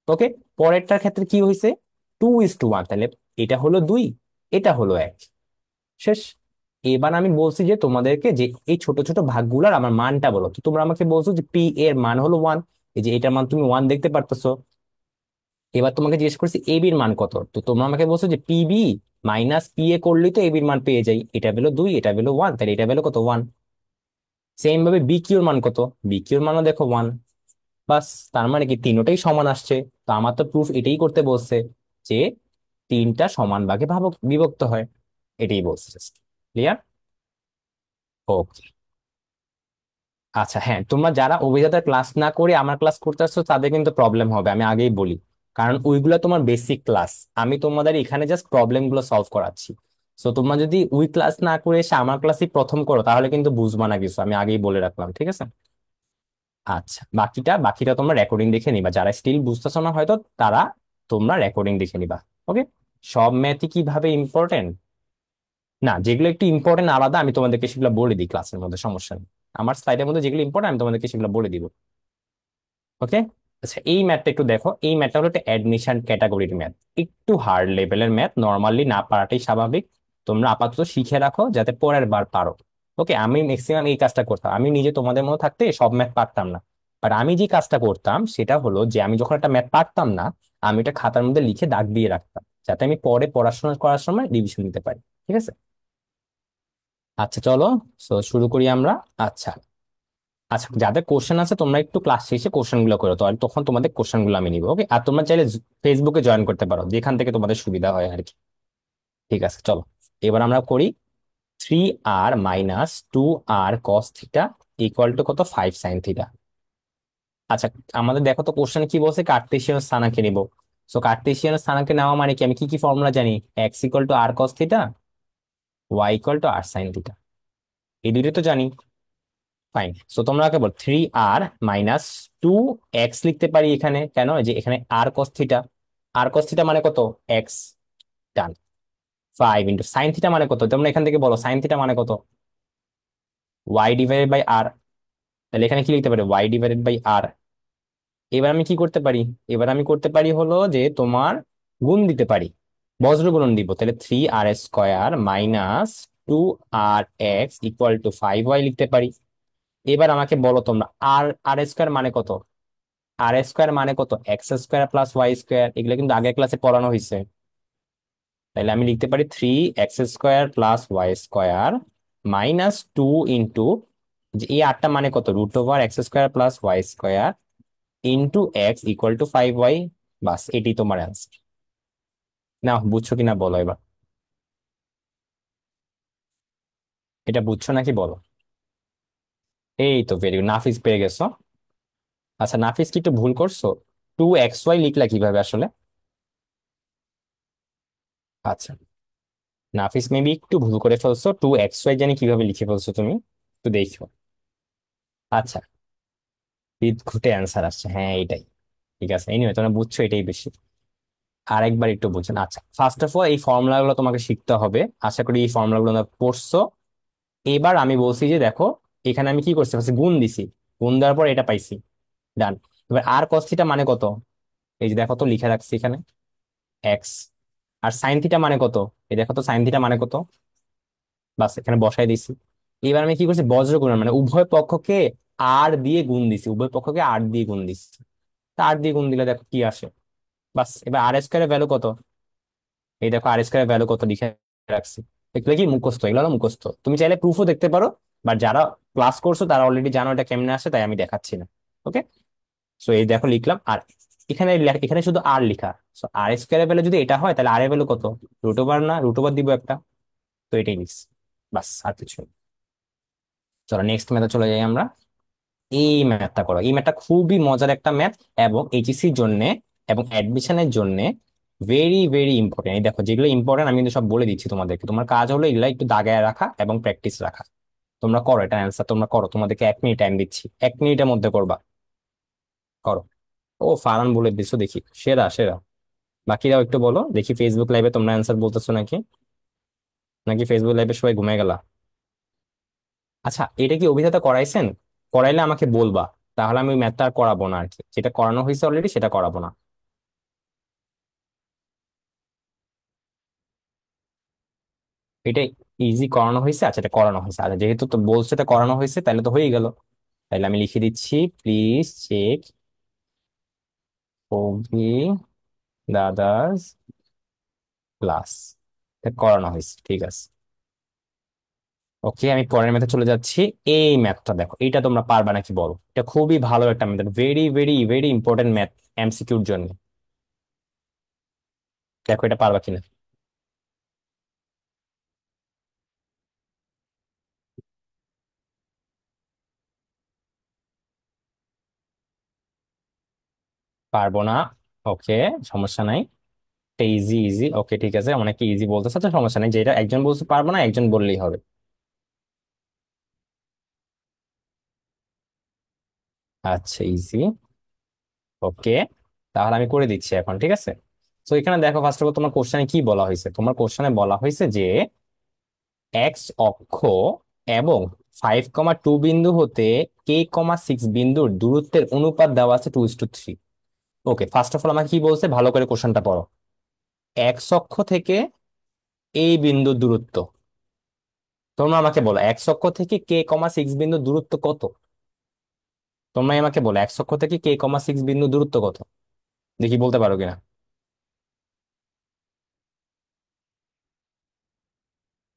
ওকে, পরেরটার ক্ষেত্রে কি হয়েছে, 2:1, তাহলে এটা হলো দুই, এটা হলো এক। শেষ। এবার আমি বলছি যে তোমাদেরকে যে এই ছোট ছোট ভাগগুলার আমার মানটা বলো। তো তোমরা আমাকে বলছো যে পি এর মান হলো ওয়ান, এই যে এটার মান তুমি ওয়ান দেখতে পারতেছো। এবার তোমাকে জিজ্ঞেস করছি এ বির মান কত, তো তোমরা আমাকে বলছো যে পিবি মাইনাস পি এ করলেই তো এ বির মান পেয়ে যাই, এটা বেলো দুই, এটা বেলো ওয়ান, তাহলে এটা বেলো কত, ওয়ান। সেম ভাবে বি কিউর মান কত, বি কিউর মানও দেখো ওয়ান। বাস, তার মানে কি তিনোটাই সমান আসছে। তো আমার তো প্রুফ এটাই করতে বলছে যে তিনটা সমান ভাগে বিভক্ত হয়, এটাই বলছে জাস্ট। ক্লিয়ার? ওকে। আচ্ছা, হ্যাঁ, তোমরা যারা অভিজাতার ক্লাস না করে আমার ক্লাস করতে আসছো তাদের কিন্তু প্রবলেম হবে, আমি আগেই বলি। কারণ ওইগুলো তোমার বেসিক ক্লাস, আমি তোমাদের এখানে জাস্ট প্রবলেম গুলো সলভ করাচ্ছি। সো তোমরা যদি ওই ক্লাস না করে এসে আমার ক্লাসই প্রথম করো তাহলে কিন্তু বুঝবা না কিছু, আমি আগেই বলে রাখলাম, ঠিক আছে? আচ্ছা, বাকিটা বাকিটা তোমরা রেকর্ডিং দেখে নিবা, যারা স্টিল বুঝতেছো না হয়তো তারা তোমরা রেকর্ডিং দেখে নিবা। ওকে। সব ম্যাথই কিভাবে ইম্পর্টেন্ট না, যেগুলো একটু ইম্পর্টেন্ট আলাদা আমি তোমাদেরকে সেগুলো বলে দিই ক্লাসের মধ্যে, সমস্যা নেই। আমার স্লাইডের মধ্যে যেগুলো ইম্পর্টেন্ট আমি তোমাদেরকে সেগুলো বলে দিব। ওকে। আচ্ছা, এই ম্যাথটা একটু দেখো, এই ম্যাথটা হলো একটা অ্যাডমিশন ক্যাটাগরির ম্যাথ। একটু হার্ড লেভেলের ম্যাথ, নর্মালি না পারাটাই স্বাভাবিক। তোমরা আপাতত শিখে রাখো যাতে পরের বার পারো। ওকে, আমি ম্যাক্সিমাম এই কাজটা করতাম, আমি নিজে তোমাদের মতো থাকতে সব ম্যাথ পারতাম না। বাট আমি যে কাজটা করতাম সেটা হলো যে আমি যখন একটা ম্যাথ পারতাম না, আমি এটা খাতার মধ্যে লিখে দাগ দিয়ে রাখতাম, যাতে আমি পরে পড়াশোনা করার সময় রিভিশন দিতে পারি। ঠিক আছে। আচ্ছা চলো, শুরু করি আমরা। আচ্ছা। আচ্ছা, যাদের কোশ্চেন আছে তোমরা একটু ক্লাস শেষে কোশ্চেন গুলো করো, তো আর তখন তোমাদের কোশ্চেন গুলো আমি নিবো। ওকে, আর তোমরা চাইলে ফেসবুকে জয়েন করতে পারো, যেখান থেকে তোমাদের সুবিধা হয় আর কি। ঠিক আছে, চলো এবার আমরা করি। 3r - 2r cos θ equal to কত, 5 sin θ। আচ্ছা, আমাদের দেখো তো কোশ্চেন কি বলছে, কার্টেসিয়ান স্থানাঙ্কে নিব। সো কার্টেসিয়ান স্থানাঙ্কে নেওয়া মানে কি, আমি কি কি ফর্মুলা জানি, X equal to R cos theta, Y equal to R sine theta, এই দুইটা তো জানি। ফাইন, সো তোমরা কেবল 3r - 2x লিখতে পারি এখানে, কেন যে এখানে আর কস থিটা, আর কস থিটা মানে কত, এক্স, ডান। 5 × সাইন থিটা মানে কত, তোমরা এখান থেকে বলো সাইন থিটা মানে কত, y/r। তাহলে এখানে কি লিখতে পারি, y/r। এবার আমি কি করতে পারি, এবার আমি করতে পারি হলো যে তোমার গুণ দিতে পারি, বজ্র গুণন দিব, তাহলে 3r² - 2rx = 5y লিখতে পারি। এবার আমাকে বলো তোমরা আর আর স্কোয়ার মানে কত, আর স্কোয়ার মানে কত, x² + y², এগুলো কিন্তু আগের ক্লাসে পড়ানো হয়েছে। তাহলে আমি লিখতে পারি 3x² + y² - 2 যে এই আটটা মানে কত, √x² + y² * x = 5y। বাস এটি তোমার অ্যান্সার। না বুঝছো কিনা বলো এবার, এটা বুঝছো নাকি বলো। এই তো ভেরি গুড, নাফিস পেয়ে গেছো। আচ্ছা নাফিস কি একটু ভুল করছো, 2xy লিখলা কিভাবে আসলে। আচ্ছা, নাফিস মেবি একটু ভুল করে ফেলছো, 2xy জানি কিভাবে লিখে ফেলছো তুমি, একটু দেখো। আচ্ছা, ঈদ ঘুটে অ্যান্সার আসছে, হ্যাঁ এইটাই। ঠিক আছে, এনিওয়ে তোমরা বুঝছো এটাই বেশি। আরেকবার একটু বুঝছেন, আচ্ছা ফার্স্ট অফ অল এই ফর্মুলা গুলো তোমাকে শিখতে হবে, আশা করি এই ফর্মুলা গুলো তোমরা পড়ছো। এবার আমি বলছি যে দেখো, এখানে আমি কি করছি, ফার্স্টে গুণ দিছি, গুণ দেওয়ার পর এটা পাইছি, ডান। এবার আর কস থিটা মানে কত, এই যে দেখো তো লিখে রাখছি এখানে, এক্স। আর সাইন থিটা মানে কত, এই দেখো তো সাইন থিটা মানে কত, বাস এখানে বসাই দিছি। এবার আমি কি করছি, বজ্র গুণন মানে উভয় পক্ষকে আর দিয়ে গুণ দিছি, উভয় পক্ষকে আর দিয়ে গুণ দিছি। তা আর দিয়ে গুণ দিলে দেখো কি আসে, বাস। এবার আর স্কোয়ারের ভ্যালু কত, এই দেখো আর স্কোয়ারের ভ্যালু কত লিখে রাখছি। এগুলো কি মুখস্থ, এগুলো হলো মুখস্থ, তুমি চাইলে প্রুফও দেখতে পারো, বাট যারা ক্লাস করছো তারা অলরেডি জানো এটা কেমনে আসে, তাই আমি দেখাচ্ছি না। ওকে, সো এই দেখো লিখলাম, আর এখানে এখানে শুধু আর লিখা। সো আর স্কোয়ারের ভ্যালু যদি এটা হয় তাহলে আর এর ভ্যালু কত, √, না √, দিব একটা, তো এটাই লিখছি, বাস আর কিছু না। চলো নেক্সট ম্যাথে চলে যাই আমরা। এই ম্যাথটা করো, এই ম্যাথটা খুবই মজার একটা ম্যাথ, এবং এইচএসসির জন্য এবং অ্যাডমিশনের জন্য ভেরি ভেরি ইম্পর্টেন্ট। এই দেখো যেগুলো ইম্পর্টেন্ট আমি কিন্তু সব বলে দিচ্ছি তোমাদেরকে, তোমার কাজ হলো এগুলা একটু দাগায় রাখা এবং প্র্যাকটিস রাখা। তোমরা করো এটা অ্যান্সার, তোমরা করো, তোমাদেরকে 1 মিনিট টাইম দিচ্ছি, 1 মিনিটের মধ্যে করবা, করো। ও ফারান বলে দিছো, দেখি সেরা সেরা। বাকিরাও একটু বলো দেখি, ফেসবুক লাইভে তোমরা অ্যান্সার বলতেছো নাকি, নাকি ফেসবুক লাইভে সবাই ঘুমে গেলা। আচ্ছা এটা কি অভিধাতা করাইছেন, করাইলে আমাকে বলবা, তাহলে আমি ওই ম্যাথটা আর করাবো না আর কি, যেটা করানো হয়েছে অলরেডি সেটা করাবো না। এটা ইজি করানো হয়েছে, আচ্ছা এটা করানো হয়েছে, আচ্ছা যেহেতু তো বলছো এটা করানো হয়েছে তাহলে তো হয়ে গেল। তাহলে আমি লিখে দিচ্ছি, প্লিজ চেক অভি দাদাস ক্লাস, এটা করানো হয়েছে, ঠিক আছে। ওকে, আমি পরের ম্যাথে চলে যাচ্ছি। এই ম্যাথটা দেখো, এটা তোমরা পারবা নাকি বলো, এটা খুবই ভালো একটা math, very very very important math এমসিকিউর জন্য। দেখো এটা পারবা কিনা। পারবো না, ওকে, সমস্যা নাই। এটা ইজি ইজি, ওকে ঠিক আছে, অনেকে ইজি বলতেছে, আচ্ছা সমস্যা নেই, যেটা একজন বলছে পারবো না, একজন বললেই হবে। আচ্ছা ইজি, ওকে, তাহলে আমি করে দিচ্ছি এখন, ঠিক আছে। তো এখানে দেখো ফার্স্ট অফ অল তোমার কোশ্চেনে কি বলা হয়েছে, তোমার কোশ্চেনে বলা হয়েছে যে এক্স অক্ষ এবং 5,2 বিন্দু হতে k,6 বিন্দুর দূরত্বের অনুপাত দেওয়া আছে 2:3। ওকে, ফার্স্ট অফ অল আমাকে কি বলছে, ভালো করে কোশ্চেনটা পড়ো। এক্স অক্ষ থেকে এই বিন্দুর দূরত্ব, তোমরা আমাকে বলো এক্স অক্ষ থেকে k,6 বিন্দুর দূরত্ব কত, তোমরাই আমাকে বলো এক্স অক্ষ থেকে k,6 বিন্দুর দূরত্ব কত, দেখি বলতে পারো কিনা।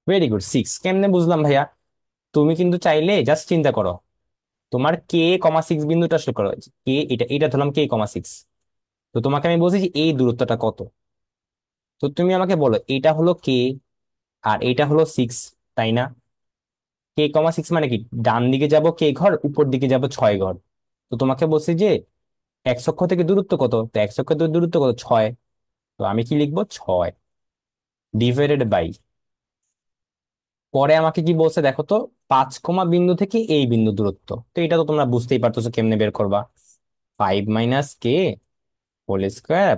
ভেরি গুড, 6 কেমনে বুঝলাম ভাইয়া, তুমি কিন্তু চাইলে জাস্ট চিন্তা করো, তোমার k,6 বিন্দুটা আসলে করো, কে এটা এটা ধরলাম k,6, তো তোমাকে আমি বলছি যে এই দূরত্বটা কত, তো তুমি আমাকে বলো এটা হলো কে আর এটা হলো 6, তাই না। k,6 মানে কি, ডান দিকে যাব কে ঘর, উপর দিকে যাব 6 ঘর। তো তোমাকে বলছি যে এক অক্ষ থেকে দূরত্ব কত, তো এক অক্ষ থেকে দূরত্ব কত, 6। তো আমি কি লিখবো, 6 ডিভাইডেড বাই পরে আমাকে কি বলছে দেখো তো, 5 বিন্দু থেকে এই বিন্দু দূরত্ব। তো এটা তো তোমরা বুঝতেই পারতেছো কেমনে বের করবা। 5 - k whole square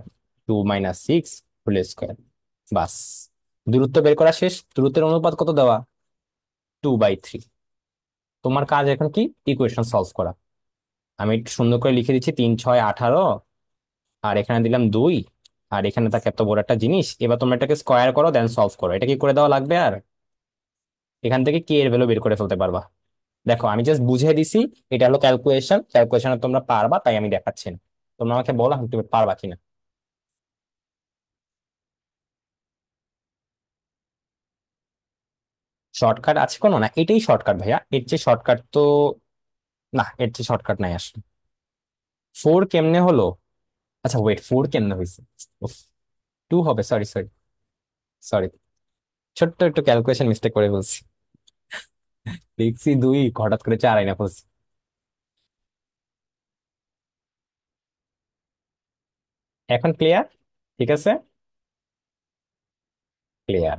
2 - 6 whole square. বাস, দূরত্ব বের করা শেষ। দূরত্বের অনুপাত কত দেওয়া? 2/3। তোমার কাজ এখন কি? ইকুয়েশন সলভ করা। আমি একটু সুন্দর করে লিখে দিচ্ছি, 3 × 6 = 18, আর এখানে দিলাম 2, আর এখানে থাকে এত বড় একটা জিনিস। এবার তোমরা এটাকে স্কোয়ার করো, দেন সলভ করো। এটা কি করে দেওয়া লাগবে? আর এখান থেকে কে এর ভ্যালু বের করে ফেলতে পারবা। দেখো আমি জাস্ট বুঝিয়ে দিছি, এটা হলো ক্যালকুলেশন। ক্যালকুলেশনে তোমরা পারবা, তাই আমি দেখাচ্ছি না। তোমরা আমাকে বলো আমি তুমি পারবা কিনা। শর্টকাট আছে কোনো? না, এটাই শর্টকাট ভাইয়া, এর চেয়ে শর্টকাট তো না, এর চেয়ে শর্টকাট নাই আসলে। 4 কেমনে হলো? আচ্ছা ওয়েট, 4 কেমনে হয়েছে? 2 হবে, সরি সরি সরি, ছোট্ট একটু ক্যালকুলেশন মিস্টেক করে বলছি। দেখছি 2, হঠাৎ করে 4 আইনা ফেলছি। এখন ক্লিয়ার? ঠিক আছে, ক্লিয়ার,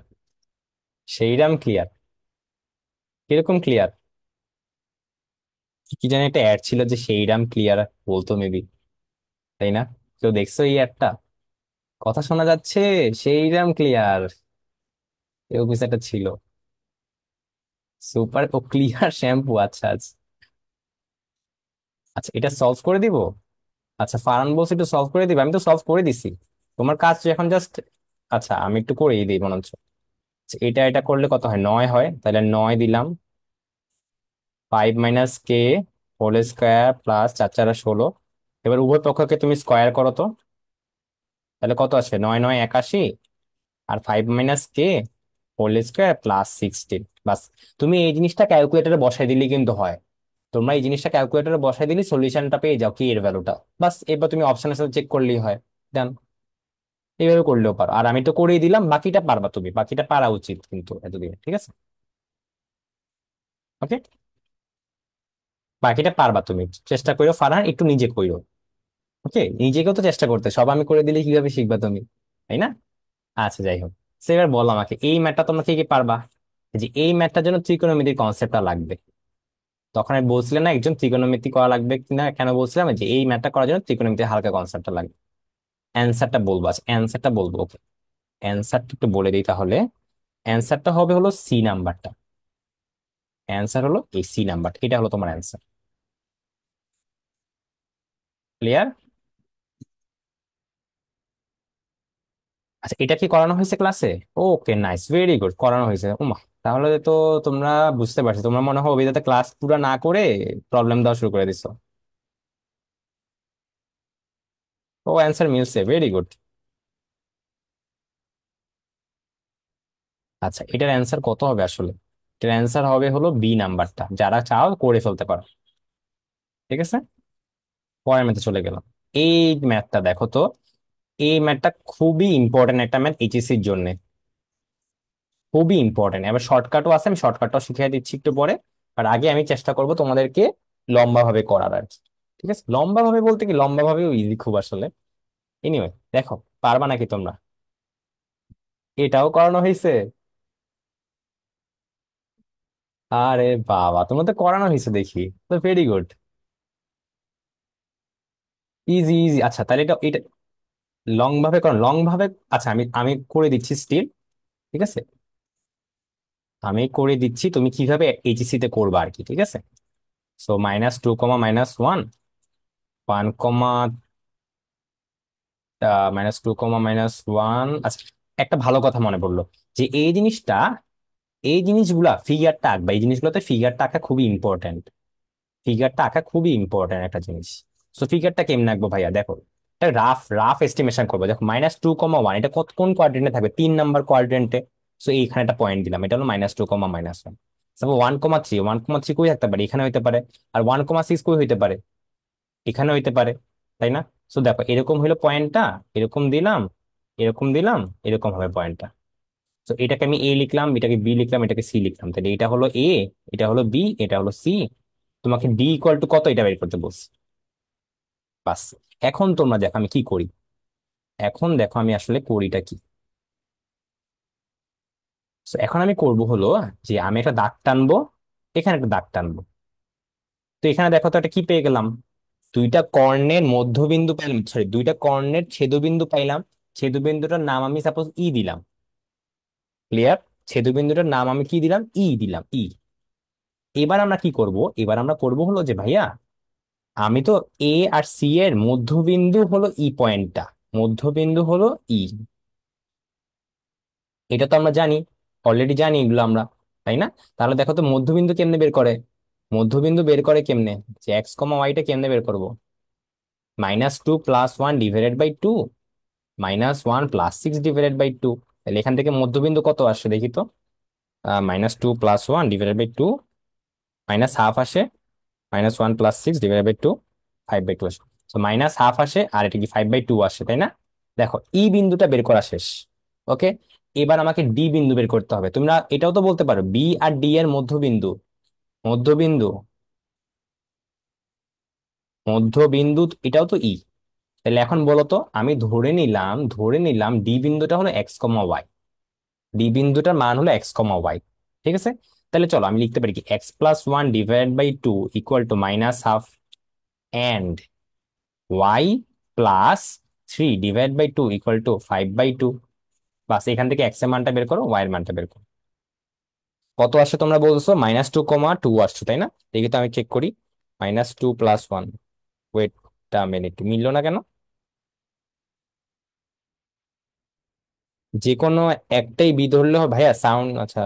সেইরাম ক্লিয়ার। কিরকম ক্লিয়ার? কি জানি একটা অ্যাড ছিল যে সেইরাম ক্লিয়ার বলতো মেবি, তাই না? কেউ দেখছো এই অ্যাডটা? কথা শোনা যাচ্ছে, সেইরাম ক্লিয়ার, এরকম কিছু একটা ছিল। সুপার ও ক্লিয়ার শ্যাম্পু, আচ্ছা আচ্ছা। আচ্ছা এটা সলভ করে দিব। আচ্ছা ফারান বলছে একটু সলভ করে দিবে, আমি তো সলভ করে দিছি। তোমার কাজ এখন জাস্ট, আচ্ছা আমি একটু করেই দিই মনে হচ্ছে। আচ্ছা, এটা করলে কত হয়? 9 হয়, তাহলে 9 দিলাম। 5 - k হোল স্কোয়ার প্লাস 4 × 4 = 16। এবার উভয় পক্ষকে তুমি স্কোয়ার করো তো, তাহলে কত আসে? 9 × 9 = 81, আর 5 - k হোল স্কোয়ার প্লাস 16। বাস, তুমি এই জিনিসটা ক্যালকুলেটরে বসাই দিলেই কিন্তু হয়। তোমরা এই জিনিসটা ক্যালকুলেটরে বসাই দিলে সলিউশনটা পেয়ে যাও, কি এর ভ্যালুটা। বাস, এবার তুমি অপশনের সাথে চেক করলেই হয়। দেন এইভাবে করলেও পারো, আর আমি তো করেই দিলাম। বাকিটা পারবা তুমি, বাকিটা পারা উচিত কিন্তু এতদিনে, ঠিক আছে? ওকে, বাকিটা পারবা তুমি, চেষ্টা করো। ফারহান একটু নিজে কইরো। ওকে, নিজেকেও তো চেষ্টা করতে, সব আমি করে দিলে কিভাবে শিখবা তুমি, তাই না? আচ্ছা যাই হোক, সে এবার বলো আমাকে এই ম্যাথটা তোমরা কি কি পারবা। এই যে এই ম্যাথটার জন্য ত্রিকোণমিতির কনসেপ্টটা লাগবে। তখন আমি বলছিলাম না একজন ত্রিকোণমিতি করা লাগবে কিনা, কেন বলছিলাম? যে এই ম্যাথটা করার জন্য ত্রিকোণমিতির হালকা কনসেপ্টটা লাগবে। অ্যান্সারটা বলবো, আচ্ছা অ্যান্সারটা বলবো, ওকে। অ্যান্সারটা একটু বলে দিই তাহলে। অ্যান্সারটা হবে হলো সি নাম্বারটা। অ্যান্সার হলো এই সি নাম্বার, এটা হলো তোমার অ্যান্সার। ক্লিয়ার? আচ্ছা এটা কি করানো হয়েছে ক্লাসে? ওকে নাইস, ভেরি গুড, করানো হয়েছে। উমা, তাহলে তো তোমরা বুঝতে পারছো, তোমরা মনে হয় অভিধাতে ক্লাস পুরো না করে প্রবলেম দেওয়া শুরু করে দিছো। ও অ্যান্সার মিলছে, ভেরি গুড। আচ্ছা এটার অ্যান্সার কত হবে আসলে? এটার অ্যান্সার হবে হলো বি নাম্বারটা, যারা চাও করে ফেলতে পারো। ঠিক আছে, পরের ম্যাথে চলে গেলাম। এই ম্যাথটা দেখো তো, এই ম্যাথটা খুবই ইম্পর্টেন্ট একটা ম্যাথ এইচএসসির জন্য, খুবই ইম্পর্টেন্ট। এবার শর্টকাটও আছে, আমি শর্টকাটটাও শিখিয়ে দিচ্ছি একটু পরে। আর আগে আমি চেষ্টা করব তোমাদেরকে লম্বা ভাবে করার আর কি। ঠিক আছে, লম্বা ভাবে বলতে কি, লম্বা ভাবেও ইজি খুব আসলে। এনিওয়ে দেখো, পারবা নাকি তোমরা? এটাও করানো হয়েছে? আরে বাবা, তোমরা তো করানো হয়েছে দেখি, তো ভেরি গুড। ইজি ইজি, আচ্ছা তাহলে এটা এটা লং ভাবে করো, লং ভাবে। আচ্ছা আমি আমি করে দিচ্ছি স্টিল, ঠিক আছে? আমি করে দিচ্ছি, তুমি কিভাবে এইচএসসি তে করবা আর কি, ঠিক আছে? সো -2, -1, 1, আচ্ছা একটা ভালো কথা মনে পড়লো, যে এই জিনিসটা, এই জিনিসগুলা ফিগারটা আঁকবা, এই জিনিসগুলোতে ফিগারটা আঁকা খুবই ইম্পর্টেন্ট। ফিগারটা আঁকা খুবই ইম্পর্টেন্ট একটা জিনিস। সো ফিগারটা কেমন আঁকবো ভাইয়া? দেখো, এটা রাফ রাফ এস্টিমেশন করবো। দেখো -2, 1, এটা কোন কোয়াড্রেন্টে থাকবে? 3 নাম্বার কোয়াড্রেন্টে। সো এইখানে একটা পয়েন্ট দিলাম, এটা হলো -2, -1। তারপর 1, 3, 1, 3 কই থাকতে পারে? এখানে হইতে পারে। আর 1, 6 কই হইতে পারে? এখানে হইতে পারে, তাই না? সো দেখো এরকম হইলো পয়েন্টটা, এরকম দিলাম, এরকম দিলাম, এরকম হবে পয়েন্টটা। তো এটাকে আমি এ লিখলাম, এটাকে বি লিখলাম, এটাকে সি লিখলাম, তাহলে এটা হলো এ, এটা হলো বি, এটা হলো সি। তোমাকে ডি ইকুয়াল টু কত এটা বের করতে বলছি। বাস, এখন তোমরা দেখো আমি কি করি। এখন দেখো আমি আসলে করিটা কি। তো এখন আমি করব হলো যে আমি একটা দাগ টানবো, এখানে একটা দাগ টানবো। তো এখানে দেখো তো একটা কি পেয়ে গেলাম, দুইটা কর্ণের মধ্যবিন্দু পাইলাম, সরি দুইটা কর্ণের ছেদবিন্দু পাইলাম। ছেদবিন্দুটার নাম আমি সাপোজ ই দিলাম। ক্লিয়ার? ছেদবিন্দুটার নাম আমি কি দিলাম, ই দিলাম, ই। এবার আমরা কি করব, এবার আমরা করব হলো যে ভাইয়া, আমি তো এ আর সি এর মধ্যবিন্দু হলো ই পয়েন্টটা, মধ্যবিন্দু হলো ই। এটা তো আমরা জানি, অলরেডি জানি এগুলো আমরা, তাই না? তাহলে দেখো তো মধ্যবিন্দু কেমনে বের করে, মধ্যবিন্দু বের করে কেমনে, যে এক্স কমা ওয়াইটা কেমনে বের করবো, -2 + 1 ডিভাইডেড বাই 2, -1 + 6 ডিভাইডেড বাই 2। তাহলে এখান থেকে মধ্যবিন্দু কত আসে দেখি তো, -2 + 1 ডিভাইডেড বাই 2, -½ আসে, -1 + 6 ডিভাইডেড বাই 2, 5/2 আসে। তো -½ আসে, আর এটা কি 5/2 আসে, তাই না? দেখো ই বিন্দুটা বের করা শেষ। ওকে, এবার আমাকে ডি বিন্দু বের করতে হবে। তোমরা এটাও তো বলতে পারো বি আর ডি এর মধ্যবিন্দু, মধ্যবিন্দু, মধ্যবিন্দু এটাও তো ই। তাহলে এখন বলো তো, আমি ধরে নিলাম ডি বিন্দুটা হলো এক্স কমা ওয়াই, ডি বিন্দুটার মান হলো এক্স কমা ওয়াই। ঠিক আছে? তাহলে চলো আমি লিখতে পারি কি, x+1 divide by 2 = -½ and y+3 divide by 2 = 5/2। বাস, এখান থেকে এক্স এর মানটা বের করো, ওয়াই এর মানটা বের করো। কত আসছে তোমরা বলছো, -2, 2 আসছে, তাই না? দেখি তো, আমি চেক করি। -2 + 1, ওয়েট মিনিট, মিললো না কেন? যে কোনো একটাই বি ধরলে হবে ভাইয়া, সাউন্ড, আচ্ছা।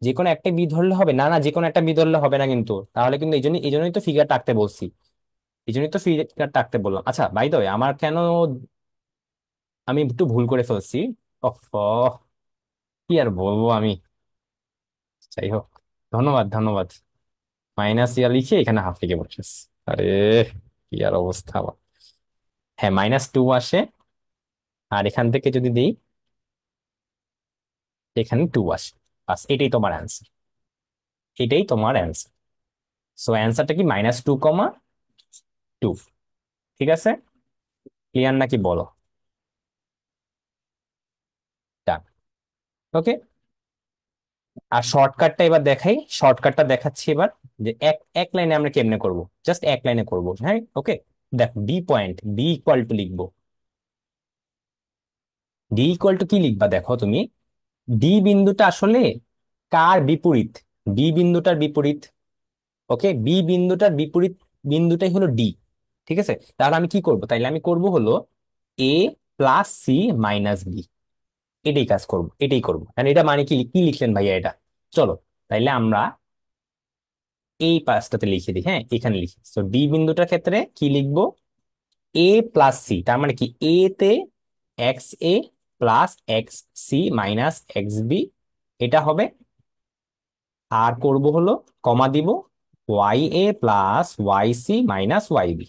যে কোনো একটাই বি ধরলে হবে না, না যে কোনো একটা বি ধরলে হবে না কিন্তু, তাহলে কিন্তু এই জন্যই তো ফিগার টাকতে বলছি, এই জন্যই তো ফিগার টাকতে বললাম। আচ্ছা বাই দ্য ওয়ে, আমার কেন, আমি একটু ভুল করে ফেলছি। ওহ, কি আর বলবো আমি। যাই হোক, ধন্যবাদ ধন্যবাদ। মাইনাস ইয়া লিখে এখানে হাফ লিখে বসেস। আরে, কি আর অবস্থা আমার। হ্যাঁ, -2 আসে, আর এখান থেকে যদি দিই, এখানে 2 আসে। বাস, এটাই তোমার অ্যান্সার, এটাই তোমার অ্যান্সার। সো অ্যান্সারটা কি, -2, 2। ঠিক আছে? ক্লিয়ার নাকি বলো? ডান। ওকে। আর শর্টকাটটা এবার দেখাই, শর্টকাটটা দেখাচ্ছি এবার, যে এক এক লাইনে আমরা কেমনে করব, জাস্ট এক লাইনে করব, হ্যাঁ ওকে। দেখো D point, D equal to লিখবো, ডি ইকুয়াল টু কি লিখবা দেখো তুমি, ডি বিন্দুটা আসলে কার বিপরীত, বি বিন্দুটার বিপরীত। ওকে, বি বিন্দুটার বিপরীত বিন্দুটাই হলো ডি। ঠিক আছে? তাহলে আমি কি করব, তাইলে আমি করব হলো a + c - b, এটাই কাজ করব, এটাই করব। কারণ এটা মানে কি, কি লিখলেন ভাইয়া এটা? চলো, তাইলে আমরা এই পাঁচটাতে লিখে দিই, হ্যাঁ এখানে লিখি। তো ডি বিন্দুটার ক্ষেত্রে কি লিখবো, a + c, তার মানে কি, এ তে xa + xc - xb, এটা হবে। আর করব হলো কমা দিব, ya + yc - yb।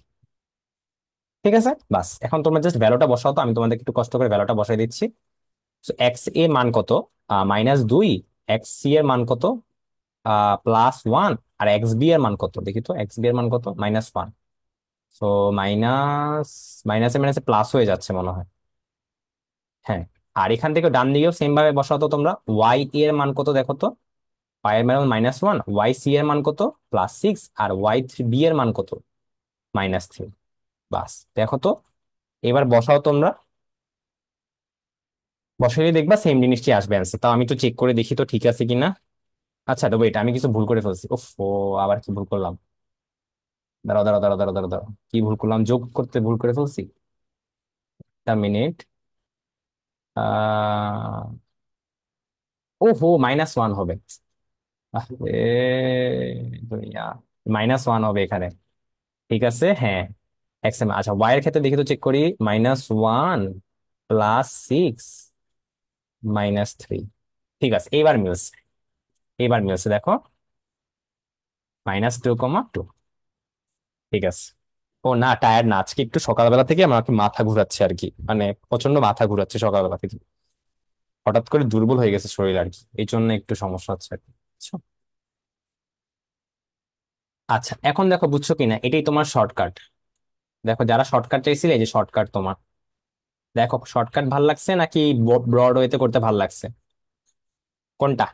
ঠিক আছে? বাস, এখন তোমরা জাস্ট ভ্যালুটা বসাও তো, আমি তোমাদেরকে একটু কষ্ট করে ভ্যালুটা বসাই দিচ্ছি। এক্স এ মান কত, -2, এক্স সি এর মান কত, +1, আর এক্স বি এর মান কত দেখি তো, এক্স বি এর মান কত, -1। তো মাইনাস, মাইনাসে মাইনাসে প্লাস হয়ে যাচ্ছে মনে হয়। হ্যাঁ, আর এখান থেকে ডান দিকেও সেম ভাবে বসাও তো তোমরা, এর মান কত দেখো তো, ওয়াই এর মান -1, ওয়াই সি এর মান কত, +6, আর ওয়াই বি এর মান কত, -3। বাস, দেখো তো, এবার বসাও তোমরা, বসাইলে দেখবা সেম জিনিসটি আসবে অ্যান্সার। তাও আমি একটু চেক করে দেখি তো ঠিক আছে কিনা। আচ্ছা তো ওয়েট, আমি কিছু ভুল করে ফেলছি, ওফ ও, আবার কি ভুল করলাম, দাঁড়াও দাঁড়াও দাঁড়াও দাঁড়াও দাঁড়াও দাঁড়াও, কি ভুল করলাম, যোগ করতে ভুল করে ফেলছি। একটা মিনিট। আহ ওহো, -1 হবে। দুনিয়া, -1 হবে এখানে। ঠিক আছে, হ্যাঁ। আচ্ছা, ওয়াই এর ক্ষেত্রে দেখি তো, চেক করি, -1 + 6 -3। ঠিক আছে, এবার মিলছে, এবার মিলছে দেখো, -2, 2। ঠিক আছে। ও না, টায়ার্ড না, আজকে একটু সকালবেলা থেকে আমার একটু মাথা ঘুরাচ্ছে আর কি, মানে প্রচন্ড মাথা ঘুরাচ্ছে সকালবেলা থেকে, হঠাৎ করে দুর্বল হয়ে গেছে শরীর আর কি, এই জন্য একটু সমস্যা হচ্ছে আর কি, বুঝছো? আচ্ছা এখন দেখো, বুঝছো কিনা, এটাই তোমার শর্টকাট। দেখো, যারা শর্টকাট চাইছিলে, এই যে শর্টকাট তোমার, দেখো শর্টকাট ভাল লাগছে নাকি ব্রড ওয়েতে করতে ভাল লাগছে? কোনটা?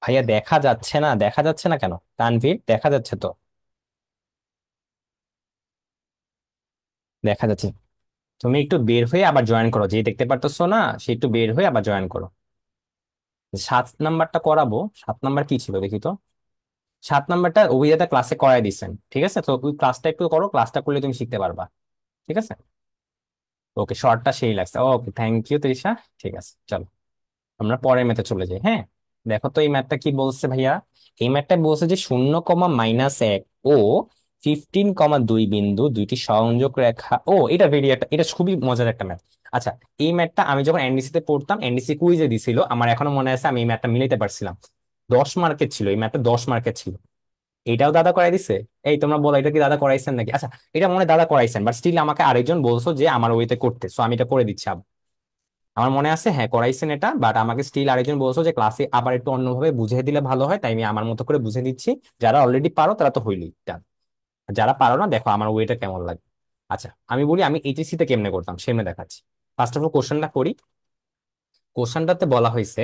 ভাইয়া দেখা যাচ্ছে না, দেখা যাচ্ছে না কেন তানভীর? দেখা যাচ্ছে তো, দেখা যাচ্ছে। তুমি একটু বের হয়ে আবার জয়েন করো, যে দেখতে পারতেছো না সে একটু বের হয়ে আবার জয়েন করো। 7 নাম্বারটা করাবো। 7 নাম্বার কি ছিল দেখি তো। 7 নাম্বারটা অভিজ্ঞতা ক্লাসে করাই দিচ্ছেন, ঠিক আছে? তো তুমি ক্লাসটা একটু করো, ক্লাসটা করলে তুমি শিখতে পারবা। ঠিক আছে। ওকে, শর্টটা সেই লাগছে। ওকে, থ্যাংক ইউ তৃষা। ঠিক আছে, চলো আমরা পরের ম্যাথে চলে যাই। হ্যাঁ, দেখো তো এই ম্যাথটা কি বলছে ভাইয়া। এই ম্যাথটা বলছে যে 0,-1 ও 15,2 বিন্দু দুইটি সংযোগ রেখা। ও, এটা এটা খুবই মজার একটা ম্যাথ। আচ্ছা, এই ম্যাথটা আমি যখন এনডিসি তে পড়তাম, এনডিসি কুইজে দিছিল, আমার এখনো মনে আছে, আমি এই ম্যাথটা মিলাইতে পারছিলাম। 10 মার্কের ছিল এই ম্যাথটা, 10 মার্কের ছিল। এটাও দাদা করাই দিছে। এই তোমরা বলো, এটা কি দাদা করাইছেন নাকি? আচ্ছা, এটা মনে হয় দাদা করাইছেন, বাট স্টিল আমাকে আরেকজন বলছো যে আমার ওইতে করতে, সো আমি এটা করে দিচ্ছি আমার মনে আছে, হ্যাঁ করাইছেন এটা, বাট আমাকে স্টিল আরেকজন বলছো যে ক্লাসে আবার একটু অন্যভাবে বুঝিয়ে দিলে ভালো হয়, তাই আমি আমার মতো করে বুঝে দিচ্ছি। যারা অলরেডি পারো তারা তো হইলই done। আর যারা পারো না, দেখো আমার ওয়েটা কেমন লাগে। আচ্ছা, আমি বলি আমি এইচএসসি তে কেমনে করতাম সেমনে দেখাচ্ছি। ফার্স্ট অফ অল কোশ্চেনটা করি। কোশ্চেনটাতে বলা হয়েছে